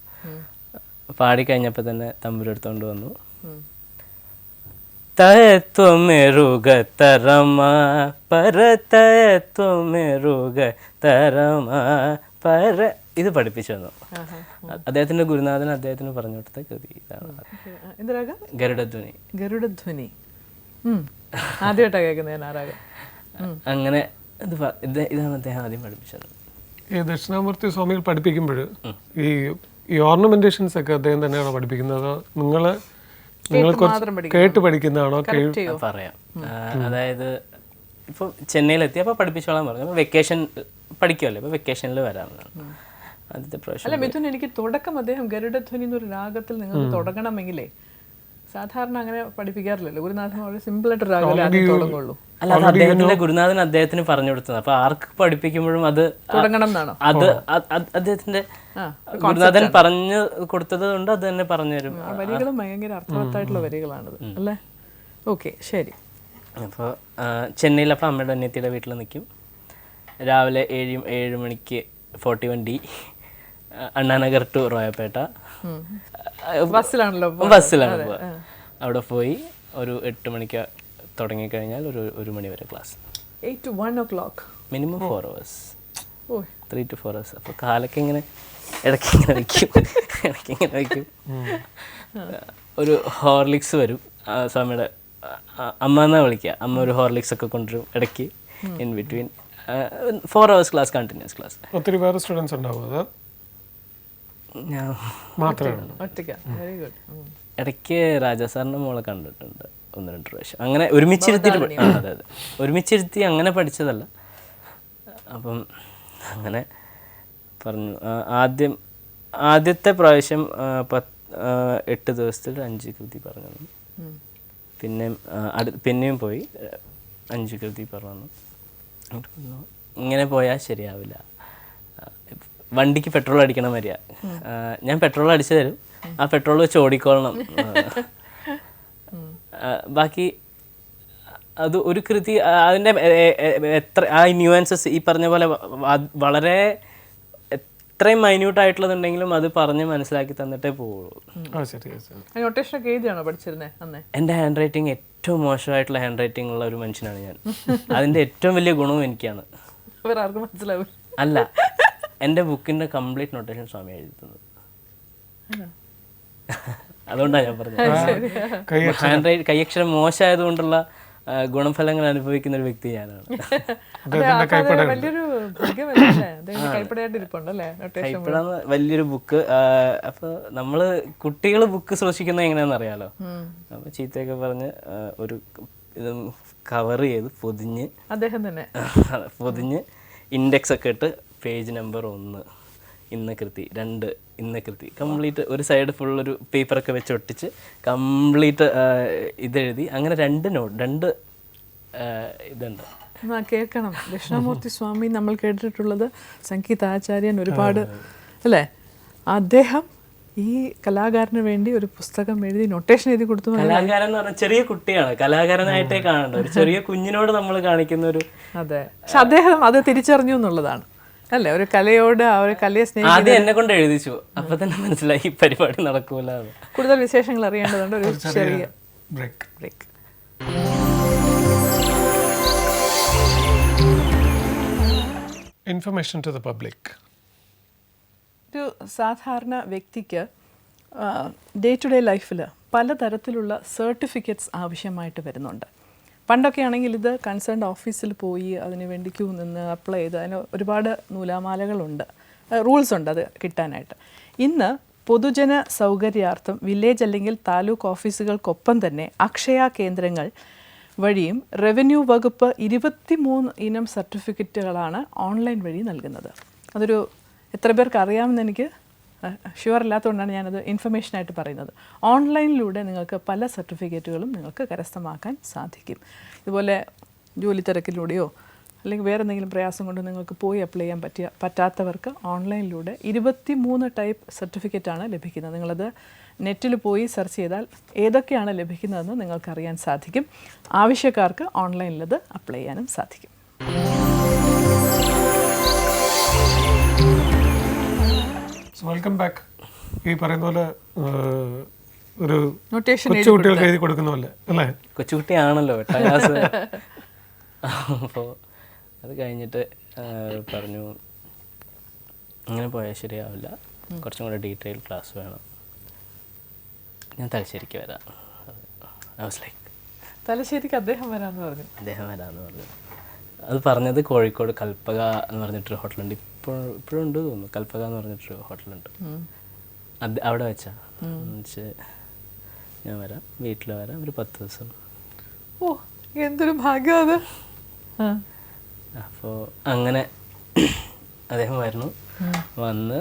Speaker 3: പാടിക്കഴിഞ്ഞപ്പോൾ തന്നെ തമ്പുരെടുത്തോണ്ട് വന്നു. തയത്വമെറുക തരമ പരതയത്വമെറുക തരമ പര, ഇത് പഠിപ്പിച്ചു തന്നു. അദ്ദേഹത്തിന്റെ ഗുരുനാഥൻ അദ്ദേഹത്തിന് പറഞ്ഞു കൊടുത്ത കൃതി ഇതാണ്. ഗരുഡധ്വനി.
Speaker 1: ഗരുഡധ്വനി ആദ്യമായിട്ടാണ് കേൾക്കുന്നത് ഞാൻ ആ രാഗം.
Speaker 3: അങ്ങനെ ഇതാണ് അദ്ദേഹം ആദ്യം പഠിപ്പിച്ചത്.
Speaker 2: ഈ ദക്ഷിണാമൂർത്തി സ്വാമികൾ പഠിപ്പിക്കുമ്പോൾ ഈ ഓർണമെന്റേഷൻസ് ഒക്കെ അദ്ദേഹം തന്നെയാണോ പഠിപ്പിക്കുന്നത്? നിങ്ങൾ കേട്ട് പഠിക്കുന്നതാണോ?
Speaker 3: പറയാം. അതായത് ഇപ്പോൾ ചെന്നൈയിലെത്തി അപ്പോൾ പഠിപ്പിച്ചോളാൻ പറഞ്ഞു. അപ്പോൾ വെക്കേഷൻ പഠിക്കുമല്ലോ, ഇപ്പോൾ വെക്കേഷനിൽ വരാമെന്നാണ് ആദ്യത്തെ പ്രാവശ്യം.
Speaker 1: അല്ല മിഥുൻ, എനിക്ക് തുടക്കം അദ്ദേഹം ഗരുഡധ്വനി എന്നൊരു രാഗത്തിൽ നിങ്ങൾക്ക് തുടങ്ങണമെങ്കിലേ സാധാരണ അങ്ങനെ പഠിപ്പിക്കാറില്ലല്ലോ. ഗുരുനാഥൻ വളരെ സിമ്പിളായിട്ട് രാഗം തുടങ്ങുള്ളൂ.
Speaker 3: അല്ല, അത് അദ്ദേഹത്തിന്റെ ഗുരുനാഥൻ അദ്ദേഹത്തിന് പറഞ്ഞു കൊടുത്തത്. അപ്പൊ ആർക്ക് പഠിപ്പിക്കുമ്പോഴും അത്
Speaker 1: തുടങ്ങണം എന്നാണോ?
Speaker 3: അത് അദ്ദേഹത്തിന്റെ ഗുരുനാഥൻ പറഞ്ഞു കൊടുത്തത് കൊണ്ട് അത് തന്നെ പറഞ്ഞു തരും.
Speaker 1: വരികളും ഭയങ്കര അർത്ഥവത്തായിട്ടുള്ള വരികളാണത് അല്ലേ? ഓക്കെ, ശരി.
Speaker 3: അപ്പോൾ ചെന്നൈയിൽ അപ്പോൾ അമ്മയുടെ അനിയത്തിയുടെ വീട്ടിൽ നിൽക്കും. രാവിലെ 7 മണിക്ക് 41D അണ്ണാനഗർ ടു റോയപ്പേട്ട
Speaker 1: ബസ്സിലാണ്
Speaker 3: പോവുക. അവിടെ പോയി ഒരു 8 മണിക്ക് തുടങ്ങിക്കഴിഞ്ഞാൽ ഒരു മണി വരെ class.
Speaker 1: 8 to 1 o'clock.
Speaker 3: Minimum 4 hours. 3 to 4 hours. അപ്പോൾ കാലൊക്കെ ഇങ്ങനെ ഇടയ്ക്കിങ്ങനെ വയ്ക്കും. ഒരു ഹോർലിക്സ് വരും. സ്വാമിയുടെ അമ്മ എന്നാ വിളിക്കുക. അമ്മ ഒരു ഹോർലിക്സ് ഒക്കെ കൊണ്ടുവരും ഇടയ്ക്ക്. In between 4 hours class, continuous class.
Speaker 2: ഒത്തിരി വേറെ സ്റ്റുഡൻസ് ഉണ്ടാവും? അത്
Speaker 3: ഞാൻ
Speaker 2: മാത്രമേ
Speaker 3: ഇടയ്ക്ക് രാജാ സാറിൻ്റെ മോളെ കണ്ടിട്ടുണ്ട് 1-2 പ്രാവശ്യം. അങ്ങനെ ഒരുമിച്ചിരുത്തി അങ്ങനെ പഠിച്ചതല്ല. അപ്പം അങ്ങനെ പറഞ്ഞു. ആദ്യത്തെ പ്രാവശ്യം 8 ദിവസത്തിൽ 5 കൃതി പറഞ്ഞു. പിന്നെയും പോയി 5 കൃതി പറഞ്ഞു. ഇങ്ങനെ പോയാൽ ശരിയാവില്ല, വണ്ടിക്ക് പെട്രോൾ അടിക്കണം വരിക. ഞാൻ പെട്രോൾ അടിച്ചു തരും, ആ പെട്രോൾ വെച്ച് ഓടിക്കൊള്ളണം. ബാക്കി അത് ഒരു കൃതി അതിൻ്റെ ആ ന്യൂവാൻസസ് ഈ പറഞ്ഞ പോലെ വളരെ എത്രയും മൈന്യൂട്ടായിട്ടുള്ളതുണ്ടെങ്കിലും അത് പറഞ്ഞ് മനസ്സിലാക്കി തന്നിട്ടേ പോവുള്ളൂ. എൻ്റെ ഹാൻഡ് റൈറ്റിംഗ് ഏറ്റവും മോശമായിട്ടുള്ള ഹാൻഡ് റൈറ്റിംഗ് ഉള്ള ഒരു മനുഷ്യനാണ് ഞാൻ. അതിൻ്റെ ഏറ്റവും വലിയ ഗുണവും എനിക്കാണ്. അല്ല, എൻ്റെ ബുക്കിൻ്റെ കംപ്ലീറ്റ് നൊട്ടേഷൻ സ്വാമി എഴുതുന്നത്. അതുകൊണ്ടാണ് ഞാൻ പറഞ്ഞത്. ഹാൻഡ് റൈറ്റ് കൈയക്ഷരം മോശമായതുകൊണ്ടുള്ള ഗുണഫലങ്ങൾ അനുഭവിക്കുന്ന ഒരു വ്യക്തി ഞാനാണ്.
Speaker 1: കൈപ്പടയായിട്ട് ഇരിപ്പുണ്ട് അല്ലേ നൊട്ടേഷൻ?
Speaker 3: കൈപ്പടാന്ന് വലിയൊരു ബുക്ക്. അപ്പോൾ നമ്മൾ കുട്ടികൾ ബുക്ക് സൂക്ഷിക്കുന്നത് എങ്ങനെയാണെന്ന് അറിയാലോ. അപ്പോൾ ചീത്തയൊക്കെ പറഞ്ഞ് ഒരു ഇത് കവർ ചെയ്ത് പൊതിഞ്ഞ്
Speaker 1: അദ്ദേഹം തന്നെ
Speaker 3: പൊതിഞ്ഞ് ഇൻഡെക്സ് ഒക്കെ ഇട്ട് പേജ് നമ്പർ 1 ഇന്ന കൃതി, 2 ഇന്ന കൃതി, കംപ്ലീറ്റ് ഒരു സൈഡ് ഫുൾ ഒരു പേപ്പറൊക്കെ വെച്ച് ഒട്ടിച്ച് കംപ്ലീറ്റ് ഇതെഴുതി. അങ്ങനെ 2 ഇതുണ്ട്.
Speaker 1: കേൾക്കണം. ദക്ഷിണാമൂർത്തി സ്വാമി നമ്മൾ കേട്ടിട്ടുള്ളത് സംഗീതാചാര്യൻ ഒരുപാട് അല്ലേ, അദ്ദേഹം ഈ കലാകാരന് വേണ്ടി ഒരു പുസ്തകം എഴുതി നൊട്ടേഷൻ എഴുതി കൊടുത്തു.
Speaker 3: കലാകാരൻ എന്ന് പറഞ്ഞാൽ ചെറിയ കുട്ടിയാണ്, കലാകാരനായിട്ടേ കാണണ്ട, ഒരു ചെറിയ കുഞ്ഞിനോട് നമ്മൾ കാണിക്കുന്ന ഒരു.
Speaker 1: അതെ, പക്ഷെ അദ്ദേഹം അത് തിരിച്ചറിഞ്ഞു എന്നുള്ളതാണ് അല്ലേ, ഒരു കലയോട് ആ ഒരു കലയെ സ്നേഹിക്കുന്നത്.
Speaker 3: ആദ്യം എന്നെ കൊണ്ട് എഴുതിച്ചു, അപ്പൊ തന്നെ മനസ്സിലായി ഈ പരിപാടി നടക്കൂല.
Speaker 1: കൂടുതൽ വിശേഷങ്ങൾ അറിയേണ്ടതുണ്ട്. ഒരു ചെറിയ break.
Speaker 2: Information to the public.
Speaker 1: ഒരു സാധാരണ വ്യക്തിക്ക് ഡേ ടു ഡേ ലൈഫിൽ പലതരത്തിലുള്ള സർട്ടിഫിക്കറ്റ്സ് ആവശ്യമായിട്ട് വരുന്നുണ്ട്. പണ്ടൊക്കെ ആണെങ്കിൽ ഇത് കൺസേൺഡ് ഓഫീസിൽ പോയി അതിന് വേണ്ടി ക്യൂ നിന്ന് അപ്ലൈ ചെയ്ത് അതിന് ഒരുപാട് നൂലാമാലകളുണ്ട്, റൂൾസ് ഉണ്ട് അത് കിട്ടാനായിട്ട്. ഇന്ന് പൊതുജന സൗകര്യാർത്ഥം വില്ലേജ് അല്ലെങ്കിൽ താലൂക്ക് ഓഫീസുകൾക്കൊപ്പം തന്നെ അക്ഷയ കേന്ദ്രങ്ങൾ വഴിയും റവന്യൂ വകുപ്പ് 23 ഇനം സർട്ടിഫിക്കറ്റുകളാണ് ഓൺലൈൻ വഴി നൽകുന്നത്. അതൊരു എത്ര പേർക്ക് അറിയാമെന്ന് എനിക്ക് ഷുവർ അല്ലാത്തതുകൊണ്ടാണ് ഞാനത് ഇൻഫർമേഷനായിട്ട് പറയുന്നത്. ഓൺലൈനിലൂടെ നിങ്ങൾക്ക് പല സർട്ടിഫിക്കറ്റുകളും നിങ്ങൾക്ക് കരസ്ഥമാക്കാൻ സാധിക്കും. ഇതുപോലെ ജോലി തിരക്കിലൂടെയോ അല്ലെങ്കിൽ വേറെ എന്തെങ്കിലും പ്രയാസം കൊണ്ട് നിങ്ങൾക്ക് പോയി അപ്ലൈ ചെയ്യാൻ പറ്റാത്തവർക്ക് ഓൺലൈനിലൂടെ 23 ടൈപ്പ് സർട്ടിഫിക്കറ്റാണ് ലഭിക്കുന്നത്. നിങ്ങളത് നെറ്റിൽ പോയി സെർച്ച് ചെയ്താൽ ഏതൊക്കെയാണ് ലഭിക്കുന്നതെന്ന് നിങ്ങൾക്കറിയാൻ സാധിക്കും. ആവശ്യക്കാർക്ക് ഓൺലൈനിലത് അപ്ലൈ ചെയ്യാനും സാധിക്കും.
Speaker 2: Welcome back. ഈ പറയുന്ന പോലെ ഒരു
Speaker 1: നൊട്ടേഷൻ
Speaker 2: കൊച്ചുകുട്ടികൾക്ക് എഴുതി കൊടുക്കുന്ന പോലെ അല്ലേ?
Speaker 3: കൊച്ചുകുട്ടിയാണല്ലോ 8ാം ക്ലാസ്. അപ്പോൾ അത് കഴിഞ്ഞിട്ട് പറഞ്ഞു അങ്ങനെ പോയാൽ ശരിയാവില്ല, കുറച്ചും കൂടെ ഡീറ്റെയിൽ ക്ലാസ് വേണം, ഞാൻ തലശ്ശേരിക്ക് വരാം.
Speaker 1: തലശ്ശേരിക്ക് അദ്ദേഹം വരാമെന്ന് പറഞ്ഞു.
Speaker 3: അത് പറഞ്ഞത് കോഴിക്കോട് കൽപ്പക എന്ന് പറഞ്ഞിട്ടൊരു ഹോട്ടലുണ്ട്, ഇപ്പോഴും ഉണ്ട് തോന്നുന്നു. കൽപ്പക എന്ന് പറഞ്ഞിട്ടൊരു ഹോട്ടലുണ്ട്, അത് അവിടെ വെച്ചാ ഞാൻ വരാം, വീട്ടിൽ വരാം, ഒരു 10 ദിവസം.
Speaker 1: ഓ എന്തൊരു ഭാഗ്യം അത്.
Speaker 3: അപ്പോൾ അങ്ങനെ അദ്ദേഹം വരുന്നു, വന്ന്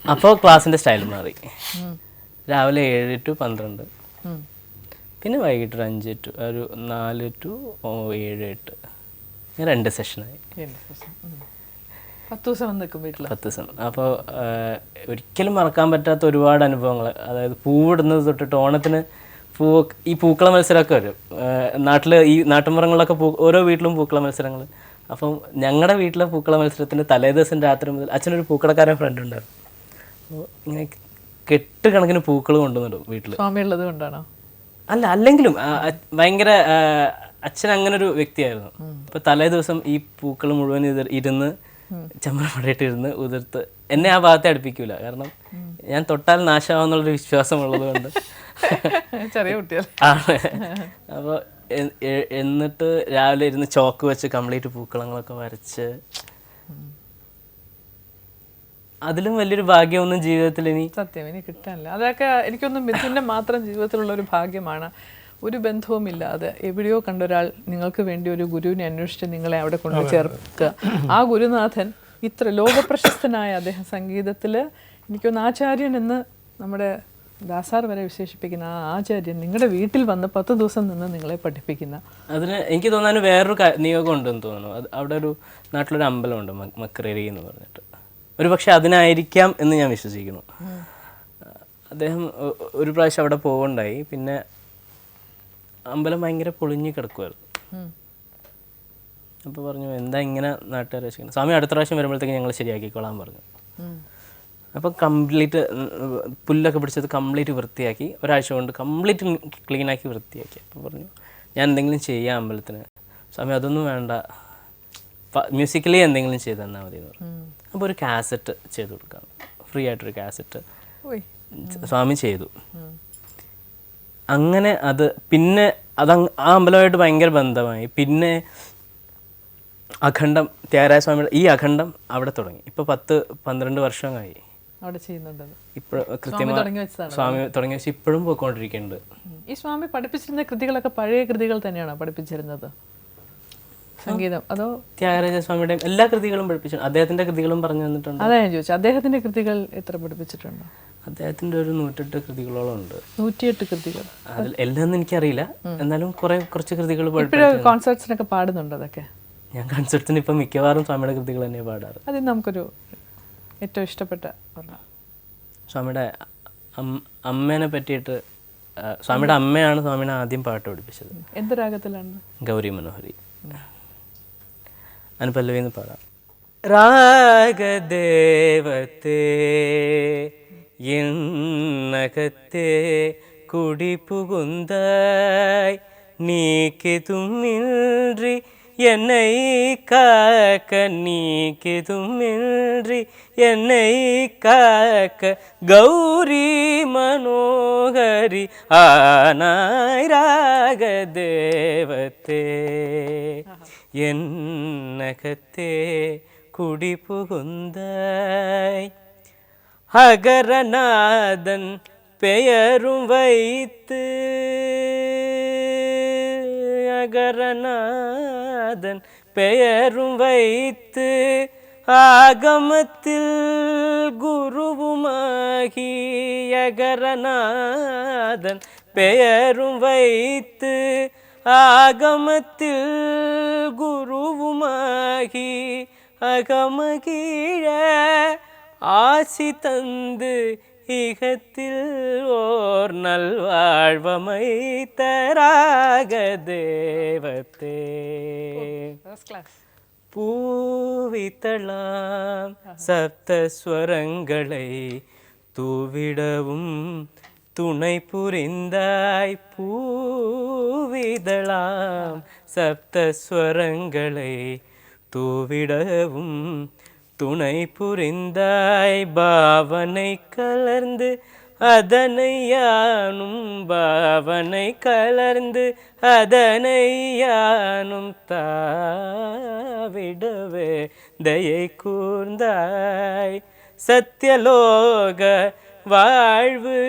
Speaker 3: അപ്പോൾ ക്ലാസ്സിൻ്റെ സ്റ്റൈൽ മാറി. രാവിലെ 7 to 12, പിന്നെ വൈകിട്ട് ഒരു 5 to 4 to 7, 8, 2 സെഷനായി.
Speaker 1: 10 ദിവസം വന്ന് നിൽക്കും വീട്ടിൽ.
Speaker 3: 10 ദിവസം. അപ്പോൾ ഒരിക്കലും മറക്കാൻ പറ്റാത്ത ഒരുപാട് അനുഭവങ്ങൾ. അതായത് പൂവിടുന്നത് തൊട്ടിട്ട് ഓണത്തിന് ഈ പൂക്കള മത്സരമൊക്കെ വരും നാട്ടിൽ. ഈ നാട്ടുമ്പുറങ്ങളിലൊക്കെ ഓരോ വീട്ടിലും പൂക്കള മത്സരങ്ങൾ. അപ്പം ഞങ്ങളുടെ വീട്ടിലെ പൂക്കള മത്സരത്തിൻ്റെ തലേദിവസം രാത്രി മുതൽ അച്ഛനൊരു പൂക്കളക്കാരൻ ഫ്രണ്ട് ഉണ്ടായിരുന്നു. അപ്പോൾ ഇങ്ങനെ കെട്ടുകണക്കിന് പൂക്കൾ കൊണ്ടുവന്നിടും വീട്ടിൽ.
Speaker 1: സ്വാമിയുള്ളത് കൊണ്ടാണോ?
Speaker 3: അല്ല, അല്ലെങ്കിലും ഭയങ്കര അച്ഛൻ അങ്ങനെ ഒരു വ്യക്തിയായിരുന്നു. അപ്പോൾ തലേ ദിവസം ഈ പൂക്കൾ മുഴുവൻ ഇരുന്ന് ചമ്മരപ്പടയിട്ട് ഇരുന്ന് ഉതിർത്ത് എന്നെ ആ ഭാഗത്തെ അടുപ്പിക്കൂല. കാരണം ഞാൻ തൊട്ടാൽ നാശമാവുന്നുള്ളൊരു വിശ്വാസമുള്ളത് കൊണ്ട്.
Speaker 1: ചെറിയ കുട്ടികൾ
Speaker 3: ആണ്. അപ്പോൾ എന്നിട്ട് രാവിലെ ഇരുന്ന് ചോക്ക് വെച്ച് കംപ്ലീറ്റ് പൂക്കളങ്ങളൊക്കെ വരച്ച്, അതിലും വലിയൊരു ഭാഗ്യമൊന്നും ജീവിതത്തിൽ
Speaker 1: സത്യം ഇനി കിട്ടാനില്ല. അതൊക്കെ എനിക്കൊന്നും മിഥുൻ്റെ മാത്രം ജീവിതത്തിലുള്ള ഒരു ഭാഗ്യമാണ്. ഒരു ബന്ധവുമില്ലാതെ എവിടെയോ കണ്ടൊരാൾ നിങ്ങൾക്ക് വേണ്ടി ഒരു ഗുരുവിനെ അന്വേഷിച്ച് നിങ്ങളെ അവിടെ കൊണ്ടു ചേർക്കുക. ആ ഗുരുനാഥൻ ഇത്ര ലോകപ്രശസ്തനായ അദ്ദേഹം സംഗീതത്തിൽ എനിക്കൊന്ന് ആചാര്യൻ എന്ന് നമ്മുടെ ദാസാർ വരെ വിശേഷിപ്പിക്കുന്ന ആ ആചാര്യൻ നിങ്ങളുടെ വീട്ടിൽ വന്ന് 10 ദിവസം നിന്ന് നിങ്ങളെ പഠിപ്പിക്കുന്ന.
Speaker 3: അതിന് എനിക്ക് തോന്നാൻ വേറൊരു നിയോഗം ഉണ്ടെന്ന് തോന്നുന്നു. അവിടെ ഒരു നാട്ടിലൊരു അമ്പലമുണ്ട്, മക്രേരി എന്ന് പറഞ്ഞിട്ട്. ഒരു പക്ഷെ അതിനായിരിക്കാം എന്ന് ഞാൻ വിശ്വസിക്കുന്നു. അദ്ദേഹം ഒരു പ്രാവശ്യം അവിടെ പോവുണ്ടായി. പിന്നെ അമ്പലം ഭയങ്കര പൊളിഞ്ഞു കിടക്കുമായിരുന്നു. അപ്പോൾ പറഞ്ഞു, എന്താ ഇങ്ങനെ നാട്ടുകാർ വെച്ചിരിക്കുന്നത്? സ്വാമി അടുത്ത പ്രാവശ്യം വരുമ്പോഴത്തേക്ക് ഞങ്ങൾ ശരിയാക്കിക്കോളാൻ പറഞ്ഞു. അപ്പോൾ കംപ്ലീറ്റ് പുല്ലൊക്കെ പിടിച്ചത് കംപ്ലീറ്റ് വൃത്തിയാക്കി, ഒരാഴ്ച കൊണ്ട് കംപ്ലീറ്റ് ക്ലീനാക്കി വൃത്തിയാക്കി. അപ്പോൾ പറഞ്ഞു, ഞാൻ എന്തെങ്കിലും ചെയ്യാം അമ്പലത്തിന്. സ്വാമി അതൊന്നും വേണ്ട, മ്യൂസിക്കലി എന്തെങ്കിലും ചെയ്ത് തന്നാൽ മതി എന്ന് പറഞ്ഞു. അപ്പോൾ ഒരു കാസറ്റ് ചെയ്ത് കൊടുക്കാം, ഫ്രീ ആയിട്ടൊരു കാസറ്റ് സ്വാമി ചെയ്തു. അങ്ങനെ അത് പിന്നെ ആ അമ്പലമായിട്ട് ഭയങ്കര ബന്ധമായി. പിന്നെ അഖണ്ഡം ത്യാഗരാജ സ്വാമിയുടെ ഈ അഖണ്ഡം അവിടെ തുടങ്ങി. ഇപ്പോൾ 10-12 വർഷമായി
Speaker 1: അവിടെ ചെയ്യുന്നുണ്ട്.
Speaker 3: ഇപ്പോൾ കൃത്യമായി
Speaker 1: തുടങ്ങി വെച്ചതാണ്.
Speaker 3: സ്വാമി തുടങ്ങി വെച്ച് ഇപ്പോഴും പോയിക്കൊണ്ടിരിക്കുന്നുണ്ട്.
Speaker 1: ഈ സ്വാമി പഠിപ്പിച്ചിരുന്ന കൃതികളൊക്കെ പഴയ കൃതികൾ തന്നെയാണോ പഠിപ്പിച്ചിരുന്നത്? സംഗീതം അതോ
Speaker 3: ത്യാഗരാജ സ്വാമിയുടെയും എല്ലാ കൃതികളും പഠിപ്പിച്ചു. അദ്ദേഹത്തിന്റെ കൃതികളും പറഞ്ഞു തന്നിട്ടുണ്ട്.
Speaker 1: അതാ ഞാൻ ചോദിച്ചു, അദ്ദേഹത്തിന്റെ കൃതികൾ എത്ര പഠിപ്പിച്ചിട്ടുണ്ടോ?
Speaker 3: അദ്ദേഹത്തിന്റെ ഒരു 108 കൃതികളോളം ഉണ്ട്.
Speaker 1: 108 കൃതികൾ.
Speaker 3: അതിൽ എല്ലാം എനിക്കറിയില്ല, എന്നാലും കുറച്ച് കൃതികൾ
Speaker 1: ഇപ്പോഴും കോൺസേർട്സിനൊക്കെ പാടുന്നുണ്ട് അതൊക്കെ?
Speaker 3: ഞാൻ കൺസേർട്സിന് ഇപ്പം മിക്കവാറും സ്വാമിയുടെ കൃതികൾ തന്നെ പാടാറ്.
Speaker 1: അതിൽ നമുക്കൊരു ഏറ്റവും ഇഷ്ടപ്പെട്ട
Speaker 3: സ്വാമിയുടെ അമ്മേനെ പറ്റിയിട്ട്, സ്വാമിയുടെ അമ്മയാണ് സ്വാമിനെ ആദ്യം പാട്ട് പഠിപ്പിച്ചത്.
Speaker 1: എന്ത് രാഗത്തിലാണ്?
Speaker 3: ഗൗരി മനോഹരി. അനുപല്ലവിന്ന് പാടാം. രാഗദേവത്തെ എന്നകത്തെ കുടിപുകുந்தாய் நீக்கிதுமின்றி என்னை காக்க, நீக்கிதுமின்றி என்னை காக்க, கௌரி மனோகரி ஆனாய் ராகதேவத்தே എന്നകത്തെ കുടിപുകുந்தாய். അഗരനാഥൻ പെയരും വൈത്ത്, അഗരനാഥൻ പെയരും വൈത്ത്, ആഗമത്തിൽ ഗുരുവുമാകി, അഗരനാഥൻ പെയരും വൈത്ത്, ആഗമത്തിൽ ഗുരുവുമാകി, അകമകീഴ ஆசி தந்து இகத்தில் ஓர் நல்வாழ்வமை தராக தேவத்தே. பூவித்தளாம் சப்தஸ்வரங்களை தூவிடவும் துணை புரிந்தாய், பூவிதளாம் சப்தஸ்வரங்களை தூவிடவும் துணை புரிந்தாய். பாவனை கலர்ந்து அதனை யானும், பாவனை கலர்ந்து அதனை யானும் தாவிடவே தயை கூர்ந்தாய். சத்யலோக வாழ்வு,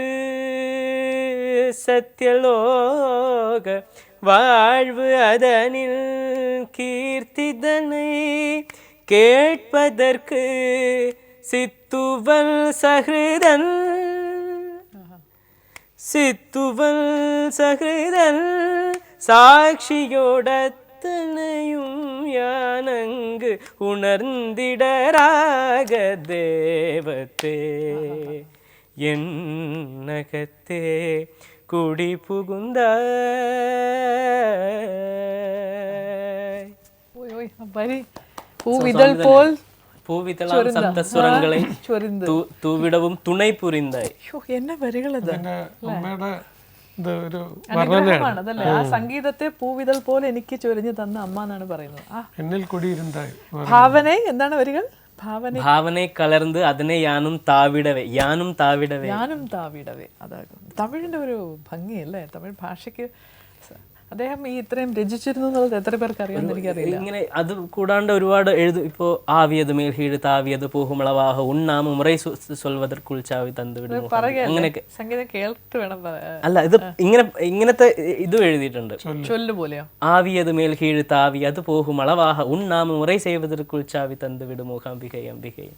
Speaker 3: சத்யலோக வாழ்வு அதனில் கீர்த்திதனை கேட்பதற்கு சித்துவல் சகிருதன், சித்துவல் சகிருதன் சாட்சியோடத்தனையும் யானங்கு உணர்ந்திடராக தேவத்தே എന്നകത്തെ കുടി പുകുந்தாய்.
Speaker 1: பூவிதழ் போல்
Speaker 3: பூவிதழாம் சப்தஸ்வரங்களை തൂവിടവും തുണൈ പുരിന്തായി.
Speaker 1: என்ன വരികൾ ഇത്!
Speaker 2: അമ്മയുടെ ഇത് ഒരു
Speaker 1: അനുഗ്രഹമാണ് അതല്ലേ? ആ സംഗീതത്തെ പൂവിതൾ പോലെ എനിക്ക് ചൊരിഞ്ഞു തന്ന അമ്മ എന്നാണ് പറയുന്നത്.
Speaker 2: എന്നിൽ കുടിയിരുന്നായി.
Speaker 1: ഭാവന എന്താണ് വരികൾ?
Speaker 3: ഭാവനെ കലർന്ന് അതിനെ യാനും താവിടവേ, യാനും താവിടവേ,
Speaker 1: യാനും താവിടവേ. അതാകും തമിഴിന്റെ ഒരു ഭംഗിയല്ലേ? തമിഴ് ഭാഷയ്ക്ക് അദ്ദേഹം ഈ ഇത്രയും രചിച്ചിരുന്നു എന്നുള്ളത് എത്ര പേർക്ക് അറിയാമെന്ന് എനിക്കറിയില്ല.
Speaker 3: ഇങ്ങനെ അത് കൂടാണ്ട് ഒരുപാട് എഴുതും. ഇപ്പോൾ ആവിയത് മേൽഹീഴ് താവിയത് പൂഹുമളവാഹ ഉണ്ണാമ മുറൈ സൊൽവതർക്കുൾ ചാവി തന്നുവിടും, അങ്ങനെയൊക്കെ.
Speaker 1: സംഗീതം കേൾട്ട് വേണം.
Speaker 3: അല്ല, ഇത് ഇങ്ങനത്തെ ഇതും എഴുതിയിട്ടുണ്ട്.
Speaker 1: ചൊല്ല് പോലെയോ?
Speaker 3: ആവിയത് മേൽഹീഴ് താവി അത് പൂഹുമളവാഹ ഉണ്ണാമ മുറൈ ചെയ്വതർക്കുൾ ചാവി തന്നുവിടും മൂഹാംബികൈ അംബികയും.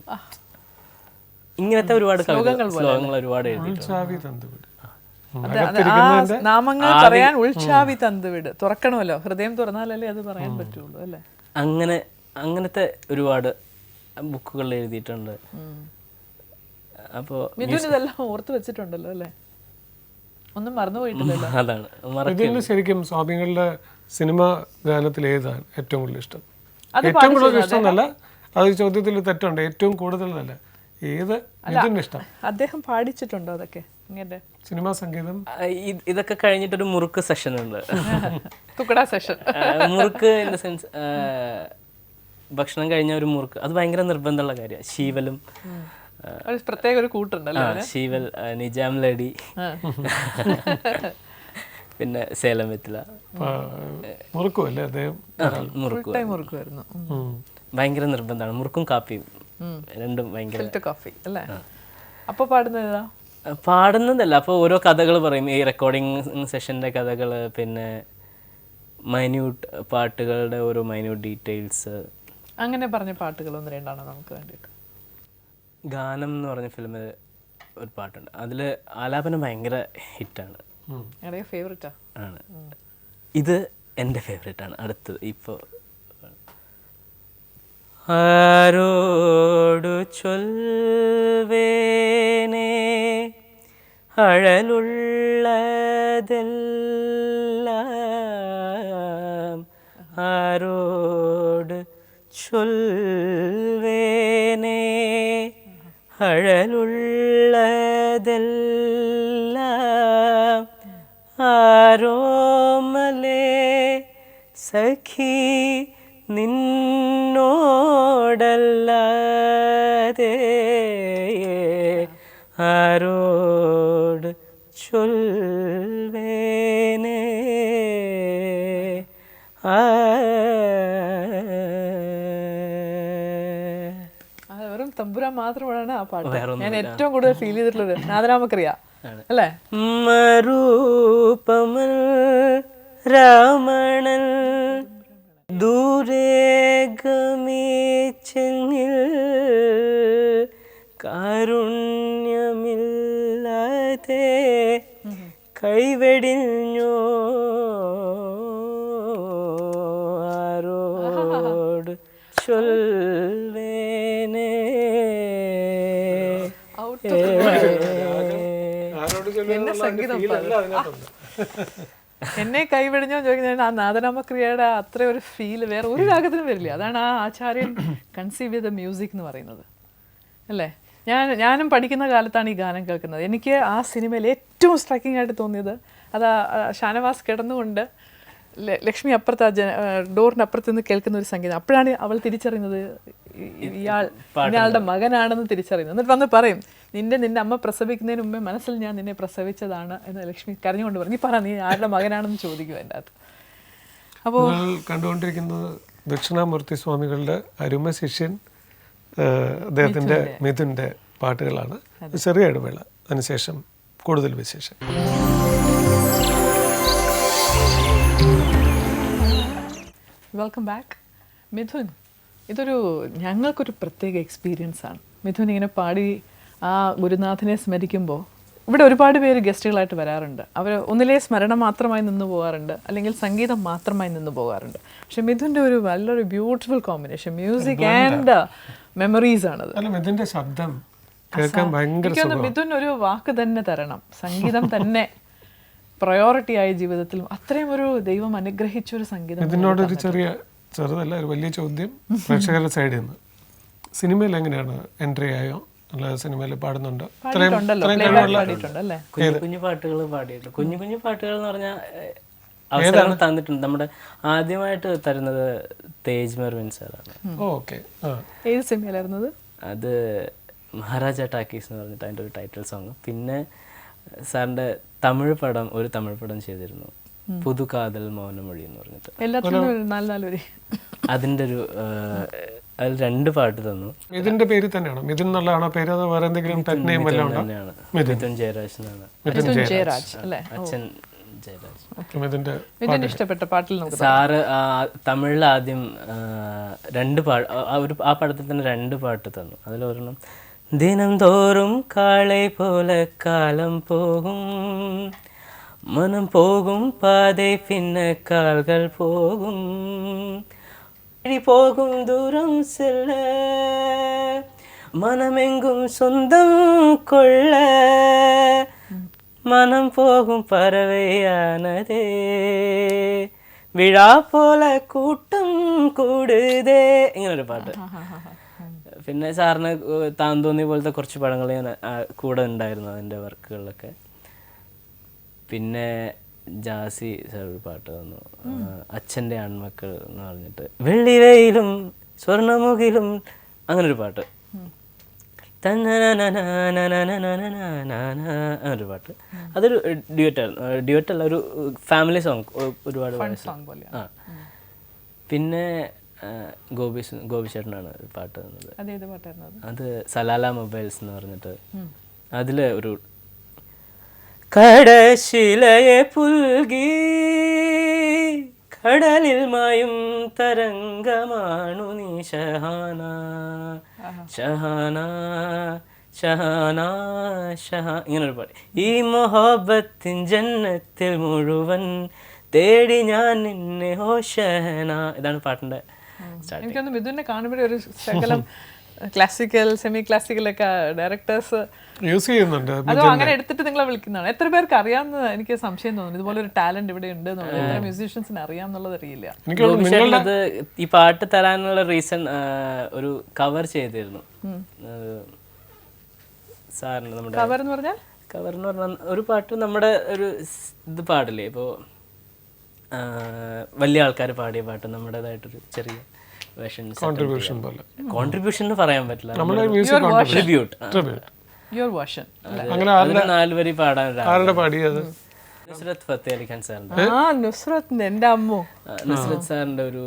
Speaker 3: ഇങ്ങനത്തെ ഒരുപാട് ശ്ലോകങ്ങൾ ഒരുപാട് എഴുതിയിട്ടുണ്ട്.
Speaker 1: നാമങ്ങൾ പറയാൻ ഉൾച്ചാവി തന്നുവിട്. തുറക്കണമല്ലോ, ഹൃദയം തുറന്നാലല്ലേ അത് പറയാൻ പറ്റുള്ളൂ അല്ലേ?
Speaker 3: അങ്ങനത്തെ ഒരുപാട് ബുക്കുകൾ എഴുതിയിട്ടുണ്ട്. അപ്പോൾ
Speaker 1: മിഥുൻ ഇതെല്ലാം ഓർത്ത് വെച്ചിട്ടുണ്ടല്ലോ അല്ലേ? ഒന്നും മറന്നുപോയിട്ടില്ലല്ലോ.
Speaker 3: അതാണ്
Speaker 2: ഇതിൽ ശരിക്കും സ്വാമികളുടെ സിനിമ ഗാനത്തിൽ ഏതാണ് ഏറ്റവും കൂടുതൽ ഇഷ്ടം? ഏറ്റവും കൂടുതൽ ഇഷ്ടം എന്നല്ല, അത് ചോദ്യത്തിൽ തെറ്റുണ്ട്. ഏറ്റവും കൂടുതൽ എന്നല്ല, ഏത് മിഥുന് ഇഷ്ടം?
Speaker 1: അദ്ദേഹം പാടിച്ചിട്ടുണ്ടോ അതൊക്കെ? ഇങ്ങനെ
Speaker 2: സിനിമാ സംഗീതം
Speaker 3: ഇതൊക്കെ കഴിഞ്ഞിട്ടൊരു മുറുക്ക് സെഷൻ ഉണ്ട്.
Speaker 1: തുക്കട session.
Speaker 3: Murukku in the sense ഭക്ഷണം കഴിഞ്ഞ ഒരു മുറുക്ക്, അത് ഭയങ്കര നിർബന്ധമുള്ള കാര്യമാണ്. ശീവലും
Speaker 1: പ്രത്യേക ഒരു കൂട്ടുണ്ടല്ലോ.
Speaker 3: ശീവൽ, നിജാം ലഡി, പിന്നെ സേലം വെറ്റില,
Speaker 2: മുറുക്കും അല്ലേ അദ്ദേഹം?
Speaker 3: മുറുക്കും
Speaker 1: മുറുക്കുമായിരുന്നു.
Speaker 3: ഭയങ്കര നിർബന്ധമാണ്. മുറുക്കും കാപ്പിയും രണ്ടും ഭയങ്കര.
Speaker 1: ഫിൽറ്റർ കോഫി അല്ലേ? അപ്പോൾ പാടുന്നതാ?
Speaker 3: പാടുന്നതല്ല, അപ്പോൾ ഓരോ കഥകൾ പറയും, ഈ റെക്കോർഡിങ് സെഷൻ്റെ കഥകൾ, പിന്നെ മൈന്യൂട്ട് പാട്ടുകളുടെ ഓരോ മൈന്യൂട്ട് ഡീറ്റെയിൽസ്.
Speaker 1: അങ്ങനെ പറഞ്ഞ പാട്ടുകൾ ഒന്ന് രണ്ടാണോ നമുക്ക് വേണ്ടിയിട്ട്?
Speaker 3: ഗാനം എന്ന് പറഞ്ഞ ഫിലിമിൽ ഒരു പാട്ടുണ്ട്, അതിൽ ആലാപനം ഭയങ്കര ഹിറ്റാണ്.
Speaker 1: ഫേവറേറ്റാ
Speaker 3: ആണ്. ഇത് എൻ്റെ ഫേവറേറ്റാണ്. അടുത്തത് ഇപ്പോൾ ആരോടു ചൊൽവേനേ അഴലുള്ളതെല്ലാം, ആരോട് ചൊൽവേനേ അഴലുള്ളതെല്ലാം, ആരോമലേ സഖി നിന്നോടല്ലാതെ ആരോട് ചൊൽവേനേ.
Speaker 1: വെറും തമ്പുരാൻ മാത്രമാണ് ആ പാട്ട് ഞാൻ ഏറ്റവും കൂടുതൽ ഫീൽ ചെയ്തിട്ടുള്ളത്. നാദരാമക്രിയ അല്ലേ?
Speaker 3: മരൂപമൽ രാമണൻ ദൂരേഗമീച്ചെന്നിൽ കാരുണ്യമില്ലാതെ കൈവെടിഞ്ഞോ ആരോട് ചൊൽവേനേ.
Speaker 1: എന്നെ സംഗീതം എന്നെ കൈവെടിഞ്ഞോ ചോദിക്കുന്നത് ആ നാദനാമക്രിയയുടെ അത്ര ഒരു ഫീൽ വേറെ ഒരു രാഗത്തിനും വരില്ല. അതാണ് ആ ആചാര്യൻ കൺസീവ് ചെയ്ത മ്യൂസിക് എന്ന് പറയുന്നത് അല്ലേ? ഞാനും പഠിക്കുന്ന കാലത്താണ് ഈ ഗാനം കേൾക്കുന്നത്. എനിക്ക് ആ സിനിമയിൽ ഏറ്റവും സ്ട്രൈക്കിംഗ് ആയിട്ട് തോന്നിയത് അത് ഷാനവാസ് കിടന്നുകൊണ്ട് ലക്ഷ്മി അപ്പുറത്ത് ഡോറിൻ്റെ അപ്പുറത്ത് നിന്ന് കേൾക്കുന്ന ഒരു സംഗീതം. അപ്പോഴാണ് അവൾ തിരിച്ചറിയുന്നത് ഇയാളുടെ മകനാണെന്ന് തിരിച്ചറിയുന്നത്. എന്നിട്ട് വന്ന് പറയും, നിന്റെ അമ്മ പ്രസവിക്കുന്നതിന് മുമ്പേ മനസ്സിൽ ഞാൻ നിന്നെ പ്രസവിച്ചതാണ് എന്ന് ലക്ഷ്മി കരഞ്ഞുകൊണ്ട് പറഞ്ഞു. നീ ആരുടെ മകനാണെന്ന് ചോദിക്കും എൻ്റെ അകത്ത്. അപ്പോൾ
Speaker 2: കണ്ടുകൊണ്ടിരിക്കുന്നത് ദക്ഷിണാമൂർത്തി സ്വാമികളുടെ അരുമ ശിഷ്യൻ അദ്ദേഹത്തിൻ്റെ മിഥുൻ്റെ പാട്ടുകളാണ്. ചെറിയ ഇടവേള, അതിനുശേഷം കൂടുതൽ വിശേഷം.
Speaker 1: Welcome back. മിഥുൻ, ഞങ്ങൾക്കൊരു പ്രത്യേക എക്സ്പീരിയൻസ് ആണ്. മിഥുൻ ഇങ്ങനെ പാടി ആ ഗുരുനാഥനെ സ്മരിക്കുമ്പോൾ ഇവിടെ ഒരുപാട് പേര് ഗസ്റ്റുകളായിട്ട് വരാറുണ്ട്. അവർ ഒന്നിലേ സ്മരണം മാത്രമായി നിന്ന് പോകാറുണ്ട്, അല്ലെങ്കിൽ സംഗീതം മാത്രമായി നിന്ന് പോകാറുണ്ട്. പക്ഷെ മിഥുൻ്റെ ഒരു നല്ലൊരു beautiful combination music and memories ആണത്.
Speaker 2: മിഥുൻ്റെ ശബ്ദം കേൾക്കാൻ ഭയങ്കര സുഖമാണ്.
Speaker 1: മിഥുൻ ഒരു വാക്ക് തന്നെ തരണം, സംഗീതം തന്നെ പ്രയോറിറ്റി ആയ ജീവിതത്തിലും അത്രയും ഒരു ദൈവം അനുഗ്രഹിച്ച ഒരു സംഗീതം.
Speaker 2: ഇതിനോടൊരു ചെറുതല്ല ഒരു വലിയ ചോദ്യം പ്രേക്ഷകരുടെ സൈഡിൽ നിന്ന്. സിനിമയിൽ എങ്ങനെയാണ് എൻട്രി ആയോ? അല്ല സിനിമയിൽ പാടുന്നുണ്ട്?
Speaker 3: കുഞ്ഞു പാട്ടുകൾ പാടിയിട്ടുണ്ട്. കുഞ്ഞു പാട്ടുകൾ എന്ന് പറഞ്ഞാൽ അവസരങ്ങൾ തന്നിട്ടുണ്ട്. നമ്മുടെ ആദ്യമായിട്ട് തരുന്നത് തേജ് മെർവിൻ സാറാണ്.
Speaker 1: ഏത് സിനിമയിലായിരുന്നത്?
Speaker 3: അത് മഹാരാജ ടാക്കീസ് എന്ന് പറഞ്ഞിട്ട് അതിൻ്റെ ഒരു ടൈറ്റിൽ സോങ്. പിന്നെ സാറിൻ്റെ തമിഴ് പടം ചെയ്തിരുന്നു, പുതുകാതൽ മൗനമൊഴി എന്ന് പറഞ്ഞിട്ട്. അതിൻ്റെ ഒരു അതിൽ 2 പാട്ട് തന്നു.
Speaker 2: ഇതിന്റെ പേര് തന്നെയാണോ? മിഥുൻ എന്നുള്ളതാണോ പേര്? അതോ വേറെ എന്തെങ്കിലും തന്നെയാണ്?
Speaker 3: മിഥുൻ ജയരാജ് എന്നാണ് അച്ഛൻ. ജയരാജ്
Speaker 1: ഇഷ്ടപ്പെട്ട പാട്ടിൽ
Speaker 3: സാറ് തമിഴിൽ ആദ്യം 2 പാട്ട്, ആ പടത്തിൽ തന്നെ 2 പാട്ട് തന്നു. അതിലൊരെണ്ണം ദിനം തോറും കാളை போல காலம் போகும், மனம் போகும் பாதை பின்ன கால்கள் போகும், போகும் தூரம் செல்ல மனமெங்கும் சொந்தம் கொள்ள, மனம் போகும் பறவையானதே വിഴാ പോലെ കൂട്ടം കൂടുതേ. ഇങ്ങനൊരു പാട്ട്. പിന്നെ സാറിന് താൻ തോന്നിയ പോലത്തെ കുറച്ച് പടങ്ങൾ ഞാൻ കൂടെ ഉണ്ടായിരുന്നു അതിൻ്റെ വർക്കുകളിലൊക്കെ. പിന്നെ ജാസി സാർ ഒരു പാട്ട് തന്നു, അച്ഛൻ്റെ ആൺമക്കൾ എന്ന് പറഞ്ഞിട്ട്. വെള്ളിവെയിലും സ്വർണ്ണമുഖിലും അങ്ങനൊരു പാട്ട്. ഒരു പാട്ട്, അതൊരു ഡ്യുവറ്റല്ല, ഒരു ഫാമിലി സോങ്, ഒരുപാട്
Speaker 1: സോങ് പോലെ.
Speaker 3: ആ. പിന്നെ ഗോപിച്ചേട്ടനാണ് ഒരു പാട്ട് തന്നത്.
Speaker 1: അതേത് പാട്ടായിരുന്നു അത്?
Speaker 3: അത് സലാല മൊബൈൽസ് എന്ന് പറഞ്ഞിട്ട്, അതിൽ ഒരു കടശിലയെ പുൽകി കടലിൽ മായും തരംഗമാണു നീ ഷഹാന ഷഹാന ഷഹാന ഇങ്ങനൊരു പാട്ട്. ഈ മൊഹബത്തിൻ ജന്നത്തിൽ മുഴുവൻ തേടി ഞാൻ നിന്നെ ഹോ ഷഹന. ഇതാണ് പാട്ടിന്റെ സ്റ്റാർട്ടിങ്.
Speaker 1: എനിക്കൊന്ന് മിഥുനെ കാണുമ്പോഴേ ഒരു ശകലം ക്ലാസിക്കൽ സെമി ക്ലാസിക്കലൊക്കെ ഡയറക്ടേഴ്സ്
Speaker 2: യൂസ് ചെയ്യുന്നുണ്ട്.
Speaker 1: അതോ അങ്ങനെ എടുത്തിട്ട് നിങ്ങളെ വിളിക്കുന്നതാണ്? എത്ര പേർക്ക് അറിയാമെന്ന് എനിക്ക് സംശയം തോന്നുന്നു. ഇതുപോലെ ഒരു ടാലന്റ് ഇവിടെ ഉണ്ട് എന്നുള്ളത് എത്ര മ്യൂസീഷ്യൻസിന് അറിയാമെന്നുള്ളത് അറിയില്ല.
Speaker 3: ഗോപിച്ചേട്ടനത് ഈ പാട്ട് തരാനുള്ള റീസൺ ഒരു കവർ ചെയ്തിരുന്നു സാറിന്. നമ്മുടെ
Speaker 1: കവർ എന്ന് പറഞ്ഞാൽ
Speaker 3: ഒരു പാട്ട് നമ്മുടെ ഒരു ഇത് പാടില്ലേ, ഇപ്പോൾ വലിയ ആൾക്കാർ പാടിയ പാട്ട് നമ്മുടേതായിട്ടൊരു ചെറിയ
Speaker 2: കോൺട്രിബ്യൂഷൻ പോലെ.
Speaker 3: കോൺട്രിബ്യൂഷൻ എന്ന് പറയാൻ പറ്റില്ല, ട്രിബ്യൂട്ട്.
Speaker 1: Your version.
Speaker 3: അങ്ങനെ 4 വരി പാടാൻ
Speaker 2: ആരുടെ പാടിയത്?
Speaker 3: നുസ്രത്ത് ഫത്തേ അലി ഖാൻ സാറിന്റെ.
Speaker 1: നുസ്രത്ത്, എന്റെ അമ്മോ.
Speaker 3: നുസ്രത്ത് സാറിന്റെ ഒരു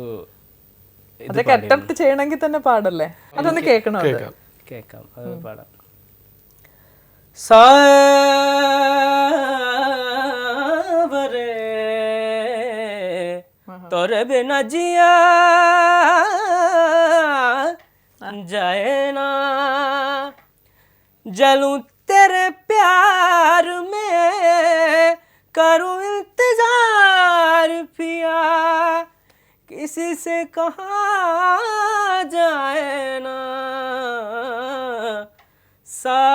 Speaker 1: അതൊക്കെ അറ്റംപ്റ്റ് ചെയ്യണമെങ്കിൽ തന്നെ പാടല്ലേ? അതൊന്ന് കേൾക്കണോ?
Speaker 3: കേൾക്കാം, അത് പാടാം. സാവരെ তোরে বিনা জিয়া जाए ना, जलूं तेरे प्यार में, करूं इंतजार पिया, किसी से कहा जाए ना, सावरे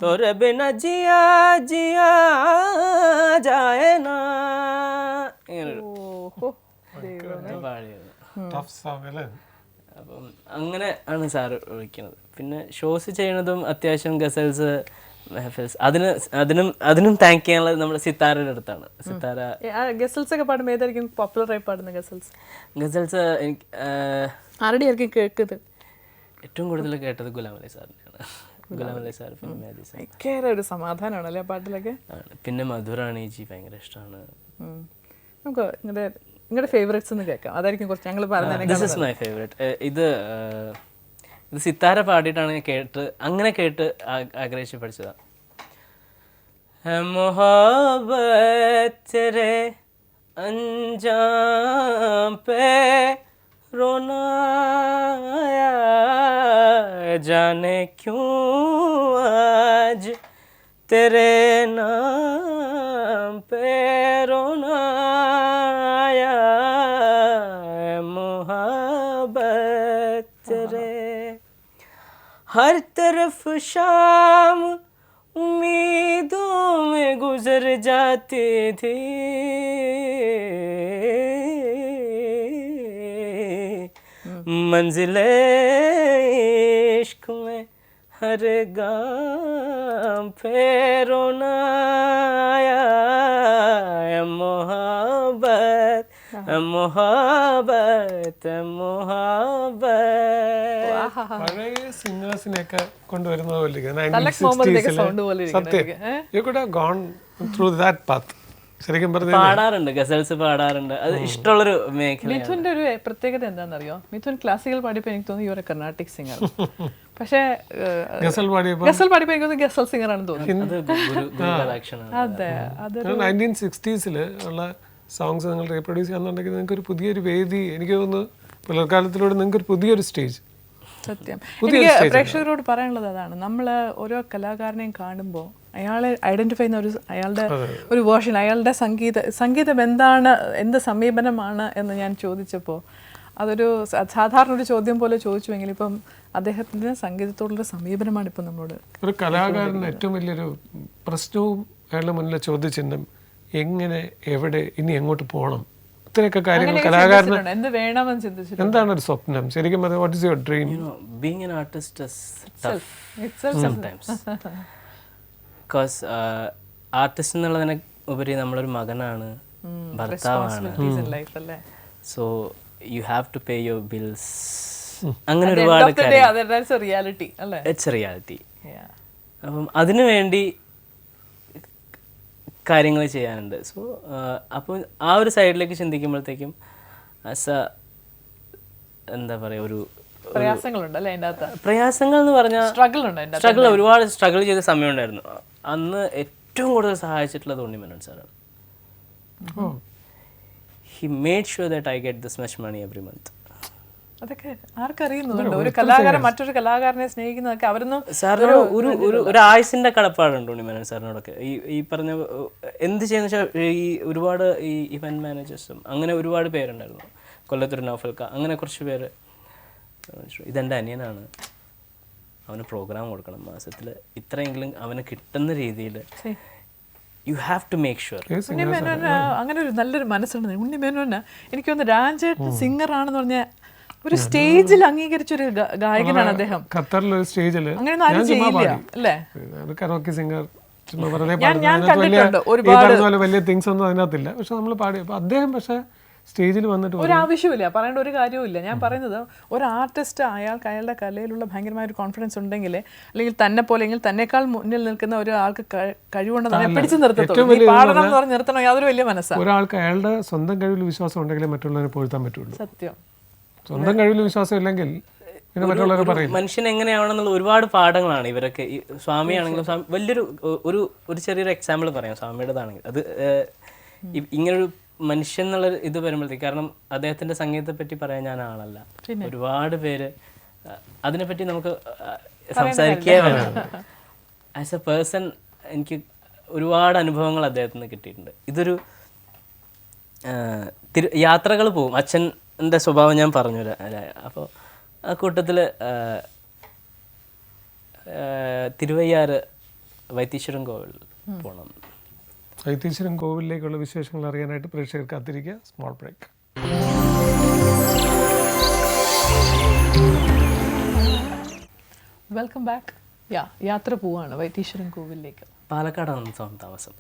Speaker 3: तोरे बिना जिया जिया जाए ना. അപ്പം അങ്ങനെ ആണ് സാറ് വിളിക്കുന്നത്. പിന്നെ ഷോസ് ചെയ്യണതും അത്യാവശ്യം ഗസൽസ് മെഹഫിൽസ്, അതിനും താങ്ക് ചെയ്യാനുള്ളത് നമ്മുടെ സിത്താരയുടെ അടുത്താണ്. സിത്താര
Speaker 1: ഗസൽസ് ഒക്കെ പാടുമ്പോൾ ഏതായിരിക്കും പോപ്പുലർ ആയി പാടുന്ന ഗസൽസ്?
Speaker 3: ഗസൽസ് എനിക്ക്
Speaker 1: ആരുടെ ആയിരിക്കും കേൾക്കുന്നത്?
Speaker 3: ഏറ്റവും കൂടുതൽ കേട്ടത് ഗുലാം അലി സാറിനെയാണ്. ഗുലാം അലി സാർ, പിന്നെ മേദി സാർ.
Speaker 1: ഭയങ്കര ഒരു സമാധാനമാണല്ലേ ആ പാട്ടിലൊക്കെ.
Speaker 3: പിന്നെ മധുറാണിജി ഭയങ്കര ഇഷ്ടമാണ്.
Speaker 1: നമുക്ക് നിങ്ങളുടെ ഫേവറേറ്റ്സ് ഒന്ന് കേൾക്കാം, അതായിരിക്കും കുറച്ച് ഞങ്ങൾ പറഞ്ഞത്.
Speaker 3: This is my favourite. ഇത് സിത്താര പാടിയിട്ടാണ് ഞാൻ അങ്ങനെ കേട്ട് ആഗ്രഹിച്ച് പഠിച്ചതാണ്. मोहब्बत तेरे अंजाम पे रोना आया, जाने क्यों आज तेरे नाम पे रोना आया, मोहब्बत तेरे हर तरफ शाम उम्मीदों में गुजर जाती थी, मंजिले इश्क में हर गाम पे रोना आया, मोहब्बत मोहब्बत मोहब्बत.
Speaker 2: പഴയ സിംഗേഴ്സിനെയൊക്കെ കൊണ്ടുവരുന്നത് പോലെ ശരിക്കും പറഞ്ഞു
Speaker 3: പാടാറുണ്ട്, ഗസൽസ് പാടാറുണ്ട്. അത് ഇഷ്ടമുള്ളൊരു മേഖല.
Speaker 1: മിഥുന്റെ ഒരു പ്രത്യേകത എന്താണെന്നറിയോ? മിഥുൻ ക്ലാസിക്കൽ പാടിയപ്പോൾ എനിക്ക് തോന്നി ഇവരെ കർണാട്ടിക് സിംഗർ. പക്ഷേ
Speaker 2: ഗസൽ പാടിയപ്പോൾ
Speaker 1: എനിക്ക് തോന്നി ഗസൽ സിംഗർ ആണെന്ന് തോന്നി. അതെ, അത്
Speaker 2: 1960s ഉള്ള സോങ്സ് നിങ്ങൾ റീപ്രൊഡ്യൂസ് ചെയ്യാന്നുണ്ടെങ്കിൽ നിങ്ങൾക്ക് ഒരു പുതിയൊരു വേദി, എനിക്ക് തോന്നുന്നു പുലർക്കാലത്തിലൂടെ നിങ്ങൾക്ക് ഒരു പുതിയൊരു സ്റ്റേജ്.
Speaker 1: സത്യം. എനിക്ക് പ്രേക്ഷകരോട് പറയാനുള്ളത് അതാണ്, നമ്മൾ ഓരോ കലാകാരനെയും കാണുമ്പോൾ അയാളെ ഐഡന്റിഫൈ ചെയ്യുന്ന അയാളുടെ ഒരു വേർഷൻ, അയാളുടെ സംഗീതം എന്താണ്, എന്ത് സമീപനമാണ് എന്ന് ഞാൻ ചോദിച്ചപ്പോൾ അതൊരു സാധാരണ ഒരു ചോദ്യം പോലെ ചോദിച്ചുവെങ്കിൽ ഇപ്പം അദ്ദേഹത്തിന് സംഗീതത്തോടുള്ള സമീപനമാണ് ഇപ്പം നമ്മളോട്.
Speaker 2: ഒരു കലാകാരന് ഏറ്റവും വലിയൊരു പ്രശ്നവും അയാളുടെ മുന്നിലെ ചോദ്യചിഹ്നം എങ്ങനെ, എവിടെ, ഇനി എങ്ങോട്ട് പോകണം, ഇത്രയൊക്കെ കാര്യങ്ങൾ കലാകാരന്
Speaker 1: എന്ത് വേണമെന്ന് ചിന്തിച്ചു.
Speaker 2: എന്താണ് ഒരു സ്വപ്നം ശരിക്കും? What is your dream?
Speaker 3: Being an artist is tough sometimes, because artist എന്നുള്ളതിനെ ഉപരി നമ്മളൊരു മകനാണ്, ഭർത്താവാണ്. So you have to pay your bills, അങ്ങനെ ഒരുപാട്
Speaker 1: റിയാലിറ്റി അല്ലേ,
Speaker 3: ഇറ്റ്സ് റിയാലിറ്റി. അപ്പം അതിനു വേണ്ടി കാര്യങ്ങൾ ചെയ്യാനുണ്ട്. സോ അപ്പോൾ ആ ഒരു സൈഡിലേക്ക് ചിന്തിക്കുമ്പോഴത്തേക്കും ആസ് എ എന്താ പറയുക, ഒരു
Speaker 1: പ്രയാസങ്ങളുണ്ടല്ലേ അതിൻ്റെ അകത്ത്.
Speaker 3: പ്രയാസങ്ങൾ എന്ന് പറഞ്ഞാൽ സ്ട്രഗിൾ, ഒരുപാട് സ്ട്രഗിൾ ചെയ്ത സമയമുണ്ടായിരുന്നു. അന്ന് ഏറ്റവും കൂടുതൽ സഹായിച്ചിട്ടുള്ളത് ഉണ്ണിമേനോൻ സാറാണ്. He made sure that I get this much money every month.
Speaker 1: അതൊക്കെ ആർക്കറിയുന്നുണ്ട്, ഒരു കലാകാരൻ മറ്റൊരു കലാകാരനെ സ്നേഹിക്കുന്നതൊക്കെ അവരൊന്നും.
Speaker 3: സാറിന് ഒരു ആയുസിന്റെ കടപ്പാടുണ്ട് ഉണ്ണിമേനോൻ സാറിനോടൊക്കെ. ഈ പറഞ്ഞ എന്ത് ചെയ്യുന്ന വെച്ചാൽ ഈ ഒരുപാട് ഈ ഇവന്റ് മാനേജേഴ്സും അങ്ങനെ ഒരുപാട് പേരുണ്ടായിരുന്നു. കൊല്ലത്തൊരു നൗഫൽക്ക, അങ്ങനെ കുറച്ച് പേര്. ഇതെൻ്റെ അനിയനാണ്, അവന് പ്രോഗ്രാം കൊടുക്കണം, മാസത്തിൽ ഇത്രയെങ്കിലും അവന് കിട്ടുന്ന രീതിയിൽ you have to make sure.
Speaker 1: ഉണ്ണിമേനോന് അങ്ങനെ ഒരു നല്ലൊരു മനസ്സുണ്ട്. ഉണ്ണിമേനോന് എനിക്ക് തോന്നുന്നു രാജേട്ടൻ സിംഗർ ആണെന്ന് പറഞ്ഞാൽ ഒരു സ്റ്റേജിൽ അംഗീകരിച്ച ഒരു ഗായകനാണ് അദ്ദേഹം.
Speaker 2: ഖത്തറിലൊരു സ്റ്റേജിൽ
Speaker 1: അങ്ങനെയൊന്നും ആരും ചെയ്യില്ല അല്ലേ.
Speaker 2: കരോക്കെ സിംഗർ
Speaker 1: ഞാൻ കണ്ടിട്ടുണ്ട് ഒരുപാട്.
Speaker 2: വലിയ തിങ്സ് ഒന്നും അതിനകത്തില്ല, പക്ഷെ നമ്മൾ പാടി. അപ്പൊ അദ്ദേഹം പക്ഷെ സ്റ്റേജിൽ വന്നിട്ട്
Speaker 1: ഒരു ആവശ്യമില്ല, പറയേണ്ട ഒരു കാര്യവുമില്ല. ഞാൻ പറയുന്നത് ഒരു ആർട്ടിസ്റ്റ് അയാൾക്ക് അയാളുടെ കലയിലുള്ള ഭയങ്കരമായ ഒരു കോൺഫിഡൻസ് ഉണ്ടെങ്കിൽ, അല്ലെങ്കിൽ തന്നെ പോലെ അല്ലെങ്കിൽ തന്നെക്കാൾ മുന്നിൽ നിൽക്കുന്ന ഒരാൾക്ക് കഴിവുണ്ടെന്ന് പിടിച്ചു നിർത്തത്തുള്ളൂ. പാടണം എന്ന് പറഞ്ഞ് നിർത്തണം യാതൊരു വലിയ മനസ്സാണ്.
Speaker 2: ഒരാൾക്ക് അയാളുടെ സ്വന്തം കഴിവിൽ വിശ്വാസം ഉണ്ടെങ്കിലേ മറ്റുള്ളവരെ പൊഴുത്താൻ പറ്റുള്ളൂ.
Speaker 1: സത്യം.
Speaker 2: സ്വന്തം കഴിവിൽ വിശ്വാസം ഇല്ലെങ്കിൽ പിന്നെ മറ്റുള്ളവരെ പറയും.
Speaker 3: മനുഷ്യൻ എങ്ങനെയാണെന്നുള്ള ഒരുപാട് പാഠങ്ങളാണ് ഇവരൊക്കെ. ഈ സ്വാമിയാണെങ്കിലും വലിയൊരു ഒരു ചെറിയൊരു എക്സാമ്പിൾ പറയാം സ്വാമിയുടേതാണെങ്കിൽ. അത് ഇങ്ങനൊരു മനുഷ്യൻ എന്നുള്ള ഇത് വരുമ്പോഴത്തേക്ക്, കാരണം അദ്ദേഹത്തിൻ്റെ സംഗീതത്തെ പറ്റി പറയാൻ ഞാൻ ആളല്ല, ഒരുപാട് പേര് അതിനെപ്പറ്റി നമുക്ക് സംസാരിക്കേ വേണം. ആസ് എ പേഴ്സൺ എനിക്ക് ഒരുപാട് അനുഭവങ്ങൾ അദ്ദേഹത്തിൽ നിന്ന് കിട്ടിയിട്ടുണ്ട്. ഇതൊരു യാത്രകൾ പോകും. അച്ഛൻ്റെ സ്വഭാവം ഞാൻ പറഞ്ഞു അല്ലേ. അപ്പോൾ ആ കൂട്ടത്തിൽ തിരുവയ്യാറ് വൈത്തീശ്വരൻ കോവിൽ പോകണം.
Speaker 2: വൈത്തീശ്വരൻ കോവിലിലേക്കുള്ള വിശേഷങ്ങൾ അറിയാനായിട്ട് പ്രേക്ഷകർ കാത്തിരിക്കുക. Small break.
Speaker 1: Welcome back. യാത്ര പോവാണ് വൈത്തീശ്വരൻ കോവിലിലേക്ക്.
Speaker 3: പാലക്കാടാണ് താമസം,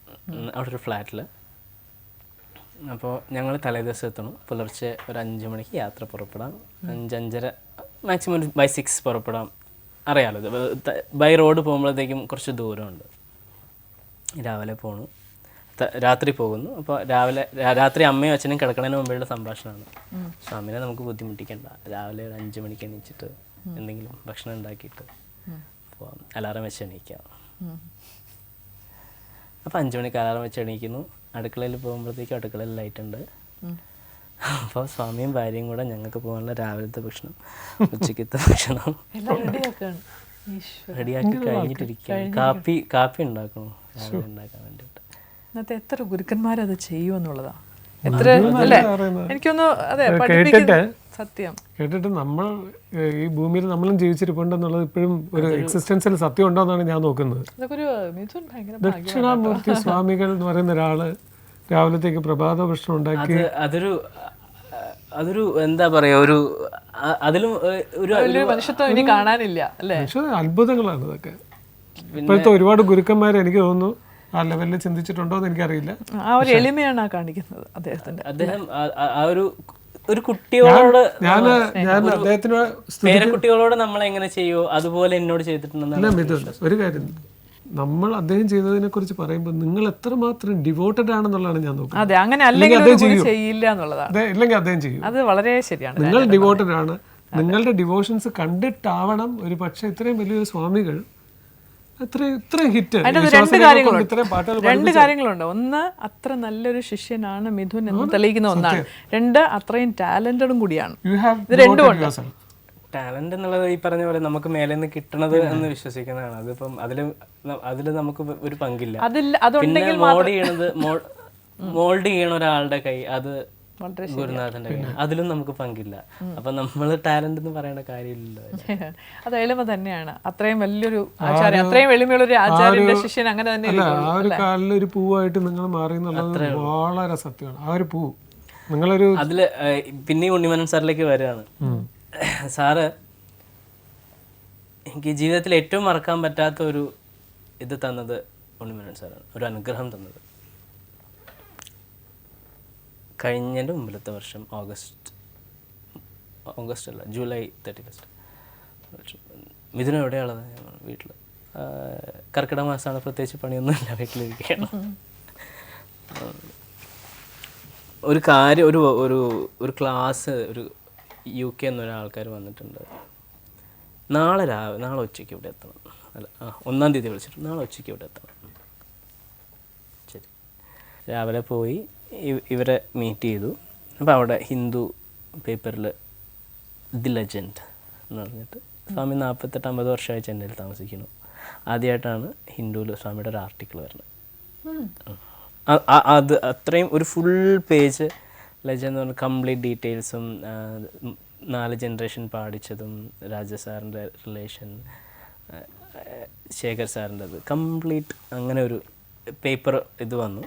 Speaker 3: അവിടെ ഒരു ഫ്ലാറ്റിൽ. അപ്പോൾ ഞങ്ങൾ തലേദിവസം എത്തണം. പുലർച്ചെ ഒരു 5 മണിക്ക് യാത്ര പുറപ്പെടാം. 5-5:30 മാക്സിമം ബൈ 6 പുറപ്പെടാം. അറിയാമല്ലോ, ഇത് ബൈ റോഡ് പോകുമ്പോഴത്തേക്കും കുറച്ച് ദൂരമുണ്ട്. രാവിലെ പോകണം, രാത്രി പോകുന്നു. അപ്പോൾ രാത്രി അമ്മയും അച്ഛനും കിടക്കണതിന് മുമ്പുള്ള സംഭാഷണമാണ്. സ്വാമിനെ നമുക്ക് ബുദ്ധിമുട്ടിക്കണ്ട, രാവിലെ ഒരു 5 മണിക്ക് എണീച്ചിട്ട് എന്തെങ്കിലും ഭക്ഷണം ഉണ്ടാക്കിയിട്ട് പോവാം, അലാറം വെച്ച് എണീക്കാം. അപ്പോൾ 5 മണിക്ക് അലാറം വെച്ച് എണീക്കുന്നു. അടുക്കളയിൽ പോകുമ്പോഴത്തേക്കും അടുക്കളയിൽ ലൈറ്റ് ഉണ്ട്. അപ്പോൾ സ്വാമിയും ഭാര്യയും കൂടെ ഞങ്ങൾക്ക് പോകാനുള്ള രാവിലത്തെ ഭക്ഷണം, ഉച്ചക്കത്തെ ഭക്ഷണം റെഡിയാക്കി കഴിഞ്ഞിട്ടിരിക്കുക. കാപ്പി ഉണ്ടാക്കണം രാവിലെ ഉണ്ടാക്കാൻ വേണ്ടിയിട്ട്.
Speaker 1: ഇന്നത്തെ എത്ര ഗുരുക്കന്മാരത് ചെയ്യുമെന്നുള്ളതാ. എത്ര അല്ലേ, എനിക്കൊന്ന് അതെ സത്യം
Speaker 2: കേട്ടിട്ട് നമ്മൾ ഈ ഭൂമിയിൽ നമ്മളും ജീവിച്ചിരിപ്പുണ്ടെന്നുള്ളത് ഇപ്പോഴും ഒരു എക്സിസ്റ്റൻസിൽ സത്യം ഉണ്ടോ എന്നാണ് ഞാൻ നോക്കുന്നത്. ദക്ഷിണാമൂർത്തി സ്വാമികൾ എന്ന് പറയുന്ന ഒരാള് രാവിലത്തേക്ക് പ്രഭാത ഭക്ഷണം ഉണ്ടാക്കി,
Speaker 3: അതൊരു എന്താ പറയാ, ഒരു അതിലും ഒരു
Speaker 1: മനുഷ്യത്വം ഇനി കാണാനില്ല അല്ലേ.
Speaker 2: അത്ഭുതങ്ങളാണ് ഇതൊക്കെ. ഇപ്പോഴത്തെ ഒരുപാട് ഗുരുക്കന്മാരെ എനിക്ക് തോന്നുന്നു ആ ലെവലിൽ ചിന്തിച്ചിട്ടുണ്ടോ എന്ന് എനിക്കറിയില്ല.
Speaker 1: ആ ഒരു എളിമയാണ് കാണിക്കുന്നത് അദ്ദേഹത്തിന്റെ.
Speaker 3: അദ്ദേഹം ആ ഒരു കുട്ടിയോട്
Speaker 2: ഞാൻ അദ്ദേഹത്തിന്
Speaker 3: പേരക്കുട്ടികളോട് നമ്മൾ എങ്ങനെ ചെയ്യുമോ അതുപോലെ എന്നോട് ചെയ്തിട്ടുണ്ടെന്ന്.
Speaker 2: ഒരു കാര്യം, നമ്മൾ അദ്ദേഹം ചെയ്തതിനെ കുറിച്ച് പറയുമ്പോൾ നിങ്ങൾ എത്രമാത്രം ഡിവോട്ടഡ് ആണെന്നുള്ളതാണ് ഞാൻ നോക്കുന്നത്.
Speaker 1: അതെ, അങ്ങനെ അല്ലെങ്കിൽ ചെയ്യില്ല എന്നുള്ളതാണ്.
Speaker 2: ഇല്ലെങ്കിൽ അദ്ദേഹം ചെയ്യും.
Speaker 1: അത് വളരെ ശരിയാണ്.
Speaker 2: നിങ്ങൾ ഡിവോട്ടഡ് ആണ്, നിങ്ങളുടെ ഡിവോഷൻസ് കണ്ടിട്ടാവണം ഒരു പക്ഷെ ഇത്രയും വലിയൊരു സ്വാമികൾ ഇത്രയും ഹിറ്റ്.
Speaker 1: രണ്ട് കാര്യങ്ങളുണ്ട്. ഒന്ന്, അത്ര നല്ലൊരു ശിഷ്യനാണ് മിഥുൻ എന്ന് തെളിയിക്കുന്ന ഒന്നാണ്. 2, അത്രയും ടാലന്റഡും കൂടിയാണ്. ഇത് രണ്ടുമുണ്ട്.
Speaker 3: ടാലന്റ് എന്നുള്ളത് ഈ പറഞ്ഞ പോലെ നമുക്ക് മേലെ നിന്ന് കിട്ടണത് എന്ന് വിശ്വസിക്കുന്നതാണ്. അതിപ്പം അതില് നമുക്ക് ഒരു പങ്കില്ല. പിന്നെ മോൾഡ് ചെയ്യണ ഒരാളുടെ കൈ, അത് ഗുരുനാഥന്റെ കൈ, അതിലും നമുക്ക് പങ്കില്ല. അപ്പൊ നമ്മള് ടാലന്റ് എന്ന് പറയേണ്ട കാര്യമില്ലല്ലോ.
Speaker 1: അത് എളിമ തന്നെയാണ്. അത്രയും വലിയൊരു ആചാര്യ, അത്രയും എളിമയുള്ള ഒരു ആചാര്യന്റെ ശിഷ്യൻ അങ്ങനെ തന്നെ.
Speaker 2: ആ ഒരു കാലിൽ ഒരു പൂവായിട്ട് നിങ്ങൾ മാറി എന്നുള്ളത് വളരെ സത്യമാണ്. ആ ഒരു പൂ നിങ്ങളൊരു
Speaker 3: അതില് പിന്നെയും ഉണ്ണിമേനോൻ സാറിലേക്ക് വരികയാണ്. സാറ് എനിക്ക് ജീവിതത്തിൽ ഏറ്റവും മറക്കാൻ പറ്റാത്ത ഒരു ഇത് തന്നത് ഉണ്ണിമേനോൻ സാറാണ്, ഒരു അനുഗ്രഹം തന്നത്. കഴിഞ്ഞതിൻ്റെ മുമ്പിലത്തെ വർഷം ഓഗസ്റ്റ് ഓഗസ്റ്റ് അല്ല, ജൂലൈ 31. മിഥുനം എവിടെയുള്ളത്? വീട്ടിൽ. കർക്കിടക മാസമാണ്, പ്രത്യേകിച്ച് പണിയൊന്നുമില്ല, വീട്ടിലിരിക്കുകയാണ്. ഒരു കാര്യം, ഒരു ക്ലാസ്, ഒരു UK എന്നൊരു ആൾക്കാർ വന്നിട്ടുണ്ട്. നാളെ ഉച്ചയ്ക്ക് ഇവിടെ എത്തണം. അല്ല, 1-ാം തീയതി വിളിച്ചിട്ട് നാളെ ഉച്ചയ്ക്ക് ഇവിടെ എത്തണം. ശരി. രാവിലെ പോയി ഇവരെ മീറ്റ് ചെയ്തു. അപ്പോൾ അവിടെ ഹിന്ദു പേപ്പറിൽ ദി ലെജൻഡ് എന്ന് പറഞ്ഞിട്ട് സ്വാമി 48-50 വർഷമായി ചെന്നൈയിൽ താമസിക്കുന്നു. ആദ്യമായിട്ടാണ് ഹിന്ദുവിൽ സ്വാമിയുടെ ഒരു ആർട്ടിക്കിൾ വരുന്നത്. അത് അത്രയും ഒരു ഫുൾ പേജ് ലെജൻഡ് എന്ന് പറഞ്ഞാൽ കംപ്ലീറ്റ് ഡീറ്റെയിൽസും 4 ജനറേഷൻ പാടിച്ചതും രാജ സാറിൻ്റെ റിലേഷൻ, ശേഖർ സാറിൻ്റെത് കംപ്ലീറ്റ് അങ്ങനെ ഒരു പേപ്പർ ഇത് വന്നു.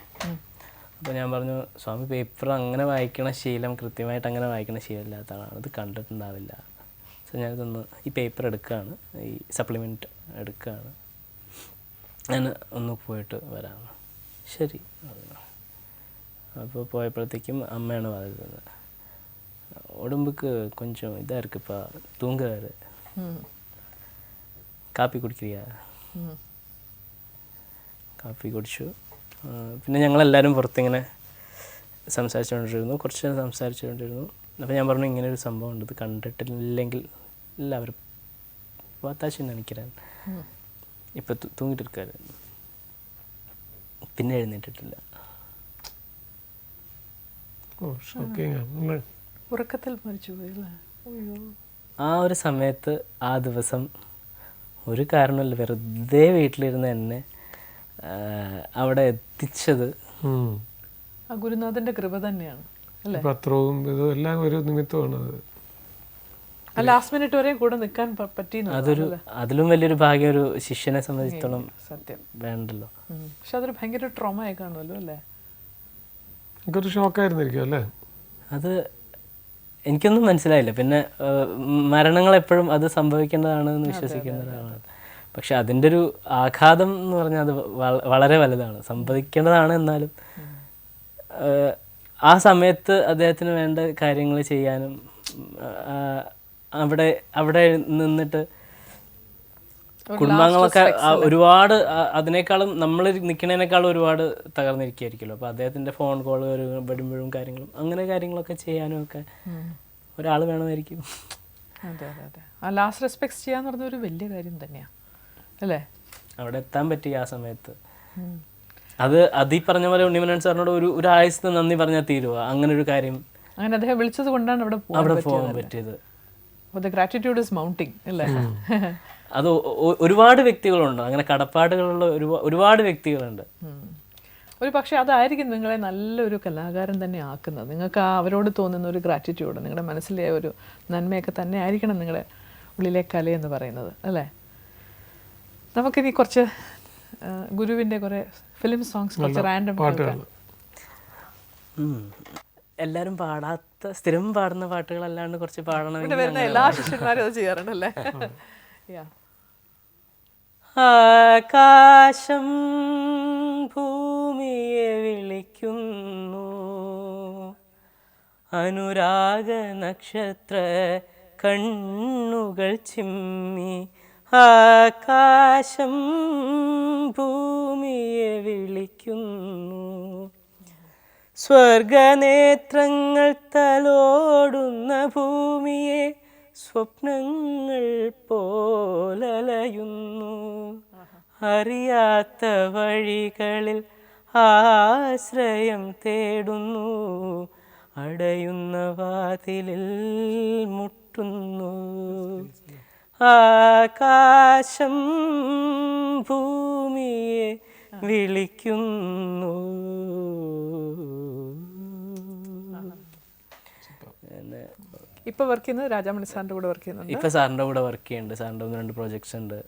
Speaker 3: അപ്പോൾ ഞാൻ പറഞ്ഞു, സ്വാമി പേപ്പർ അങ്ങനെ വായിക്കണ ശീലം, കൃത്യമായിട്ട് അങ്ങനെ വായിക്കണ ശീലം ഇല്ലാത്ത ആളാണ്, ഇത് കണ്ടിട്ടുണ്ടാവില്ല. സോ ഞാനിതൊന്ന് ഈ പേപ്പർ എടുക്കുകയാണ്, ഈ സപ്ലിമെൻറ്റ് എടുക്കുകയാണ്, ഞാൻ ഒന്ന് പോയിട്ട് വരാം. ശരി. അപ്പോൾ പോയപ്പോഴത്തേക്കും അമ്മയാണ് പറയുന്നത്, ഉടമ്പുക്ക് കൊഞ്ചം ഇதாக இருக்குப்பா, தூங்குறாரு, കാപ്പി കുടിക്കുക. കാപ്പി കുടിച്ചു. പിന്നെ ഞങ്ങളെല്ലാവരും പുറത്തിങ്ങനെ സംസാരിച്ചുകൊണ്ടിരുന്നു, കുറച്ച് നേരം സംസാരിച്ചുകൊണ്ടിരുന്നു. അപ്പോൾ ഞാൻ പറഞ്ഞു, ഇങ്ങനെ ഒരു സംഭവം ഉണ്ട്, ഇത് കണ്ടിട്ടില്ലെങ്കിൽ എല്ലാവരും വാത്താശി നനയ്ക്കാൻ ഇപ്പോൾ തൂങ്ങിട്ടിരിക്കാറ്. പിന്നെ എഴുന്നേറ്റിട്ടില്ല.
Speaker 1: ഉറക്കത്തിൽ മരിച്ചു പോയല്ലേ?
Speaker 3: ആ ഒരു സമയത്ത്, ആ ദിവസം ഒരു കാരണമില്ല, വെറുതെ വീട്ടിലിരുന്ന് എന്നെ അവിടെ എത്തിച്ചത്
Speaker 1: ആ ഗുരുനാഥന്റെ കൃപ തന്നെയാണ് അല്ലേ?
Speaker 2: പത്രവും ഇതും എല്ലാം ഒരു നിമിത്തമാണ്. അത്
Speaker 1: ലാസ്റ്റ് മിനിറ്റ് വരെ കൂടെ നിൽക്കാൻ പറ്റി.
Speaker 3: അതിലും വലിയൊരു ഭാഗ്യം ഒരു ശിഷ്യനെ സംബന്ധിച്ചിടത്തോളം
Speaker 1: സത്യം
Speaker 3: വേണ്ടല്ലോ.
Speaker 1: പക്ഷെ അതൊരു ഭയങ്കര ട്രോമ ആയി കാണുമല്ലോ അല്ലേ?
Speaker 2: എനിക്കൊരു ഷോക്കായിരുന്നിരിക്കും അല്ലേ?
Speaker 3: അത് എനിക്കൊന്നും മനസ്സിലായില്ല. പിന്നെ മരണങ്ങൾ എപ്പോഴും അത് സംഭവിക്കേണ്ടതാണ് എന്ന് വിശ്വസിക്കുന്ന ഒരാളാണ്. പക്ഷെ അതിൻ്റെ ഒരു ആഘാതം എന്ന് പറഞ്ഞാൽ അത് വളരെ വലുതാണ്. സംഭവിക്കേണ്ടതാണ്, എന്നാലും ആ സമയത്ത് അദ്ദേഹത്തിന് വേണ്ട കാര്യങ്ങൾ ചെയ്യാനും അവിടെ നിന്നിട്ട് കുടുംബാംഗങ്ങളൊക്കെ ഒരുപാട് അതിനേക്കാളും നമ്മൾ നിൽക്കുന്നതിനേക്കാളും ഒരുപാട് തകർന്നിരിക്കുകയായിരിക്കുമല്ലോ. അപ്പോൾ അദ്ദേഹത്തിൻ്റെ ഫോൺ കോൾ വരുമ്പോഴും കാര്യങ്ങളും അങ്ങനെ കാര്യങ്ങളൊക്കെ ചെയ്യാനും ഒക്കെ ഒരാൾ വേണമായിരിക്കും.
Speaker 1: അതെ അതെ അതെ. ആ ലാസ്റ്റ് റെസ്പെക്ട് ചെയ്യാന്ന് പറഞ്ഞ ഒരു വലിയ കാര്യം തന്നെയാണ് അല്ലേ?
Speaker 3: അവിടെ എത്താൻ പറ്റി ആ സമയത്ത്. അത് ഈ പറഞ്ഞ പോലെ ഉണ്ണിമനോൻ സാറിനോട് ഒരു ആയുസ് നന്ദി പറഞ്ഞാൽ തീരുവോ? അങ്ങനെ ഒരു കാര്യം,
Speaker 1: അങ്ങനെ അദ്ദേഹം വിളിച്ചത് കൊണ്ടാണ് അവിടെ
Speaker 3: പോകാൻ പറ്റിയത്.
Speaker 1: ഗ്രാറ്റിറ്റ്യൂഡ് ഇസ് മൗണ്ടിങ് അല്ലേ?
Speaker 3: അത് ഒരുപാട് വ്യക്തികളുണ്ട്, അങ്ങനെ കടപ്പാടുകളുള്ള ഒരുപാട് വ്യക്തികളുണ്ട്.
Speaker 1: ഒരു പക്ഷേ അതായിരിക്കും നിങ്ങളെ നല്ലൊരു കലാകാരൻ തന്നെ ആക്കുന്നത്. നിങ്ങൾക്ക് അവരോട് തോന്നുന്ന ഒരു ഗ്രാറ്റിറ്റ്യൂഡ്, നിങ്ങളുടെ മനസ്സിലെ ഒരു നന്മയൊക്കെ തന്നെ ആയിരിക്കണം നിങ്ങളുടെ ഉള്ളിലെ കലയെന്ന് പറയുന്നത് അല്ലേ? നമുക്കിനി കുറച്ച് ഗുരുവിൻ്റെ കുറേ ഫിലിം സോങ്സ്, കുറച്ച് റാൻഡം
Speaker 3: എല്ലാവരും പാടാത്ത, സ്ഥിരം പാടുന്ന പാട്ടുകളല്ലാണ്ട് കുറച്ച് പാടണമെങ്കിൽ
Speaker 1: വരുന്ന എല്ലാ ശിഷ്യന്മാരും അത് ചെയ്യാറുണ്ടല്ലേ?
Speaker 3: ആകാശം ഭൂമിയെ വിളിക്കുന്നു, അനുരാഗ നക്ഷത്ര കണ്ണുകൾ ചിമ്മി. ആകാശം ഭൂമിയെ വിളിക്കുന്നു, സ്വർഗനേത്രങ്ങൾ തലോടുന്ന ഭൂമിയെ സ്വപ്നങ്ങൾ പോലലയുന്നു. അറിയാത്ത വഴികളിൽ ആശ്രയം തേടുന്നു, അടയുന്ന വാതിലിൽ മുട്ടുന്നു. ആകാശം ഭൂമിയെ വിളിക്കുന്നു.
Speaker 1: ഇപ്പോൾ വർക്ക് ചെയ്യുന്നത് രാജാമണി സാറിൻ്റെ കൂടെ വർക്ക് ചെയ്യുന്നുണ്ട്.
Speaker 3: ഇപ്പോൾ സാറിൻ്റെ കൂടെ വർക്ക് ചെയ്യുന്നുണ്ട്. സാറിൻ്റെ 1-2 പ്രോജക്ട്സ് ഉണ്ട്.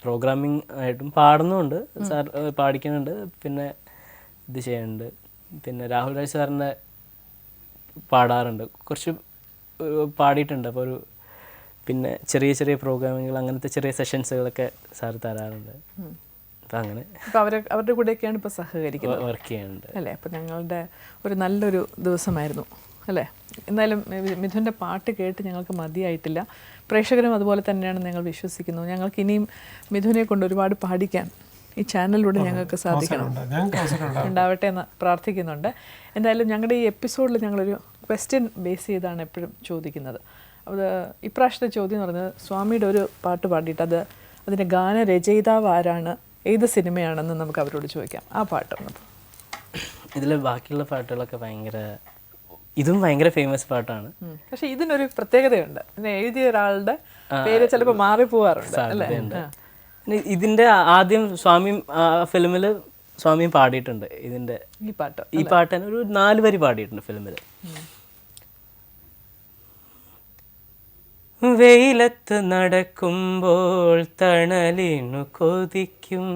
Speaker 3: പ്രോഗ്രാമിംഗ് ആയിട്ടും പാടുന്നുണ്ട്, സാർ പാടിക്കുന്നുണ്ട്, പിന്നെ ഇത് ചെയ്യുന്നുണ്ട്. പിന്നെ രാഹുൽ രാജ് സാറിൻ്റെ പാടാറുണ്ട്, കുറച്ച് പാടിയിട്ടുണ്ട്. അപ്പോൾ പിന്നെ ചെറിയ ചെറിയ പ്രോഗ്രാമുകൾ, അങ്ങനത്തെ ചെറിയ സെഷൻസുകളൊക്കെ സാർ തരാറുണ്ട്. അപ്പം അങ്ങനെ
Speaker 1: അവരുടെ കൂടെയൊക്കെയാണ് ഇപ്പോൾ സഹകരിക്കുന്നത്,
Speaker 3: വർക്ക് ചെയ്യുന്നുണ്ട്
Speaker 1: അല്ലേ? അപ്പം ഞങ്ങളുടെ ഒരു നല്ലൊരു ദിവസമായിരുന്നു അല്ലേ? എന്നാലും മിഥുൻ്റെ പാട്ട് കേട്ട് ഞങ്ങൾക്ക് മതിയായിട്ടില്ല. പ്രേക്ഷകരും അതുപോലെ തന്നെയാണ് ഞങ്ങൾ വിശ്വസിക്കുന്നു. ഞങ്ങൾക്ക് ഇനിയും മിഥുനെ കൊണ്ട് ഒരുപാട് പാടിക്കാൻ ഈ ചാനലിലൂടെ ഞങ്ങൾക്ക് സാധിക്കണം, ഉണ്ടാവട്ടെ എന്ന് പ്രാർത്ഥിക്കുന്നുണ്ട്. എന്തായാലും ഞങ്ങളുടെ ഈ എപ്പിസോഡിൽ ഞങ്ങളൊരു ക്വസ്റ്റ്യൻ ബേസ് ചെയ്താണ് എപ്പോഴും ചോദിക്കുന്നത്. അത് ഇപ്രാവശ്യത്തെ ചോദ്യം എന്ന് പറയുന്നത് സ്വാമിയുടെ ഒരു പാട്ട് പാടിയിട്ട് അതിൻ്റെ ഗാനരചയിതാവ് ആരാണ്, ഏത് സിനിമയാണെന്ന് നമുക്ക് അവരോട് ചോദിക്കാം. ആ പാട്ടൊന്ന്.
Speaker 3: ഇതിൽ ബാക്കിയുള്ള പാട്ടുകളൊക്കെ ഇതും ഭയങ്കര ഫേമസ് പാട്ടാണ്.
Speaker 1: പക്ഷെ ഇതിനൊരു പ്രത്യേകതയുണ്ട്, ഇതിനെ എഴുതിയ ഒരാളുടെ പേര് ചിലപ്പോൾ മാറിപ്പോവാറുണ്ട് അല്ലേ?
Speaker 3: ഇതിന്റെ ആദ്യം സ്വാമി ഫിലിമിൽ സ്വാമി പാടിയിട്ടുണ്ട്. ഇതിന്റെ ഈ പാട്ട് തന്നെ ഒരു 4 വരി പാടിയിട്ടുണ്ട് ഫിലിമിൽ. വെയിലത്ത് നടക്കുമ്പോൾ തണലിനു കൊതിക്കും,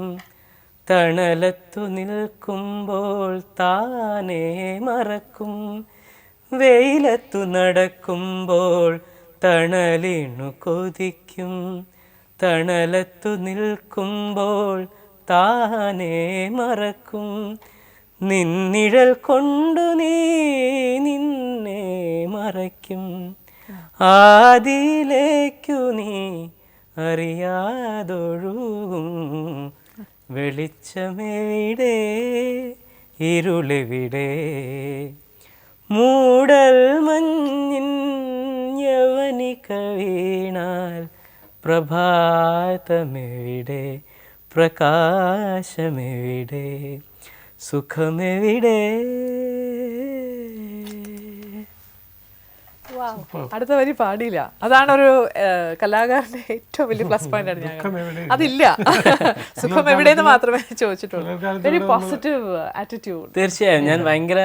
Speaker 3: തണലത്തു നിൽക്കുമ്പോൾ താനേ മറക്കും. വെയിലത്തു നടക്കുമ്പോൾ തണലിനു കൊതിക്കും, തണലത്തു നിൽക്കുമ്പോൾ താനേ മറക്കും. നിന്നിഴൽ കൊണ്ടു നീ നിന്നെ മറയ്ക്കും, ആദിയിലേക്കു നീ അറിയാതൊഴുകും. വെളിച്ചമെവിടെ ഇരുളെവിടെ, മൂടൽ മഞ്ഞിൻ യവനിക വീണാൽ പ്രഭാതമെവിടെ, പ്രകാശമെവിടെ, സുഖമെവിടെ.
Speaker 1: അടുത്ത വരി പാടിയില്ല. അതാണൊരു കലാകാരന്റെ ഏറ്റവും വലിയ പ്ലസ് പോയിന്റ് ആണ്. ഞാൻ അതില്ല, സുഖം എവിടെയെന്ന് മാത്രമേ ചോദിച്ചിട്ടുള്ളൂ. Very positive attitude.
Speaker 3: തീർച്ചയായും ഞാൻ ഭയങ്കര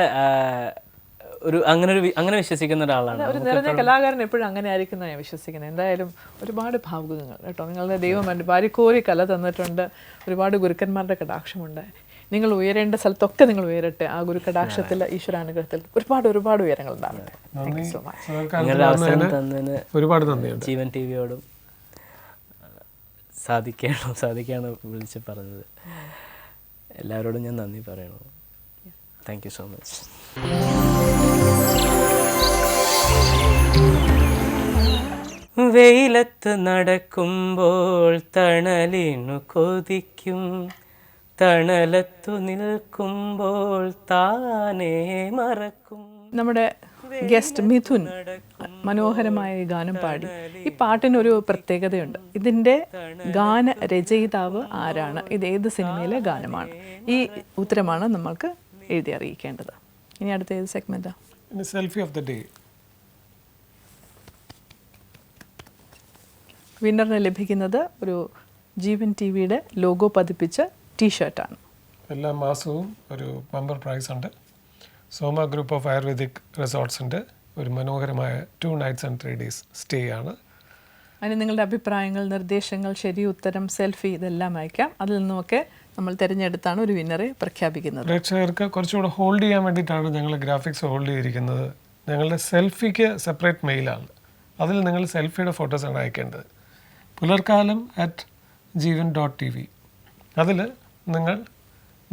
Speaker 3: അങ്ങനെ വിശ്വസിക്കുന്ന ഒരാളാണ്.
Speaker 1: ഒരു നിറഞ്ഞ കലാകാരൻ എപ്പോഴും അങ്ങനെ ആയിരിക്കും ഞാൻ വിശ്വസിക്കുന്നത്. എന്തായാലും ഒരുപാട് ഭാവുകങ്ങൾ കേട്ടോ. നിങ്ങളുടെ ദൈവം വാരിക്കോരി കല തന്നിട്ടുണ്ട്. ഒരുപാട് ഗുരുക്കന്മാരുടെ കടാക്ഷമുണ്ട്. നിങ്ങൾ ഉയരേണ്ട സ്ഥലത്തൊക്കെ നിങ്ങൾ ഉയരട്ടെ. ആ ഗുരു കടാക്ഷത്തിൽ, ഈശ്വരാനുഗ്രഹത്തിൽ ഒരുപാട് ഉയരങ്ങൾ ഉണ്ടാവട്ടെ. Thank you so much.
Speaker 3: നിങ്ങളുടെ അവസരം തന്നതിന്
Speaker 2: ഒരുപാട് നന്ദിയുണ്ട്.
Speaker 3: ജീവൻ ടിവിയോടും സാധിക്കാണോ വിളിച്ച് പറഞ്ഞത്. എല്ലാവരോടും ഞാൻ നന്ദി പറയണു. Thank you so much. വെയിലത്ത് നടക്കുമ്പോൾ തണലിനു കൊതിക്കും, തണലത്തു നിൽക്കുമ്പോൾ താനേ മറക്കും.
Speaker 1: നമ്മുടെ ഗസ്റ്റ് മിഥുൻ മനോഹരമായ ഈ ഗാനം പാടി. ഈ പാട്ടിനൊരു പ്രത്യേകതയുണ്ട്. ഇതിൻ്റെ ഗാനരചയിതാവ് ആരാണ്, ഇത് ഏത് സിനിമയിലെ ഗാനമാണ്, ഈ ഉത്തരമാണ് നമ്മൾക്ക് എഴുതി അറിയിക്കേണ്ടത്. ഇനി അടുത്ത ഏത് സെഗ്മെന്റാ?
Speaker 2: Selfie of the day.
Speaker 1: വിന്നറിന് ലഭിക്കുന്നത് ഒരു ജീവൻ ടിവിയുടെ ലോഗോ പതിപ്പിച്ച ടീഷർട്ടാണ്.
Speaker 2: എല്ലാ മാസവും ഒരു ബമ്പർ പ്രൈസ് ഉണ്ട്. സോമ ഗ്രൂപ്പ് ഓഫ് ആയുർവേദിക് റിസോർട്ട്സിൻ്റെ ഒരു മനോഹരമായ 2 nights and 3 days സ്റ്റേ ആണ്.
Speaker 1: അതിന് നിങ്ങളുടെ അഭിപ്രായങ്ങൾ, നിർദ്ദേശങ്ങൾ, ശരി ഉത്തരം, സെൽഫി ഇതെല്ലാം അയക്കാം. അതിൽ നിന്നുമൊക്കെ നമ്മൾ തിരഞ്ഞെടുത്താണ് ഒരു വിന്നറെ പ്രഖ്യാപിക്കുന്നത്.
Speaker 2: പ്രേക്ഷകർക്ക് കുറച്ചുകൂടെ ഹോൾഡ് ചെയ്യാൻ വേണ്ടിയിട്ടാണ് ഞങ്ങൾ ഗ്രാഫിക്സ് ഹോൾഡ് ചെയ്തിരിക്കുന്നത്. ഞങ്ങളുടെ സെൽഫിക്ക് സെപ്പറേറ്റ് മെയിലാണ്. അതിൽ നിങ്ങൾ സെൽഫിയുടെ ഫോട്ടോസാണ് അയക്കേണ്ടത്. pularkalam@jeevan.tv. അതിൽ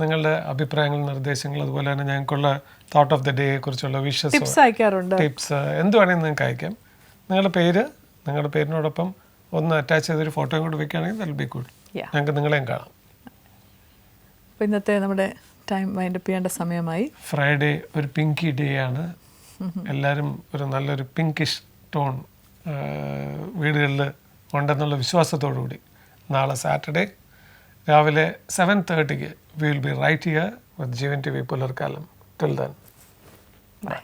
Speaker 2: നിങ്ങളുടെ അഭിപ്രായങ്ങൾ, നിർദ്ദേശങ്ങൾ, അതുപോലെ തന്നെ ഞങ്ങൾക്കുള്ള തോട്ട് ഓഫ് ദ ഡേയെ കുറിച്ചുള്ള വിഷസ്, ടിപ്സ് എന്ത് വേണമെങ്കിൽ നിങ്ങൾക്ക് അയക്കാം. നിങ്ങളുടെ പേരിനോടൊപ്പം ഒന്ന് അറ്റാച്ച് ചെയ്തൊരു ഫോട്ടോയും കൂടി വെക്കുകയാണെങ്കിൽ ദാറ്റ് വിൽ ബി ഗുഡ്. ഞങ്ങൾക്ക് നിങ്ങളെയും കാണാം.
Speaker 1: അപ്പോൾ ഇന്നത്തെ നമ്മുടെ ടൈം വൈൻഡപ്പ് ചെയ്യേണ്ട സമയമായി.
Speaker 2: ഫ്രൈഡേ ഒരു പിങ്കി ഡേ ആണ്. എല്ലാവരും ഒരു നല്ലൊരു പിങ്കിഷ് ടോൺ വീടുകളിൽ ഉണ്ടെന്നുള്ള വിശ്വാസത്തോടുകൂടി നാളെ സാറ്റർഡേ രാവിലെ 7:30 we will be right here with Jeevan TV Pularkalam. Till then, bye.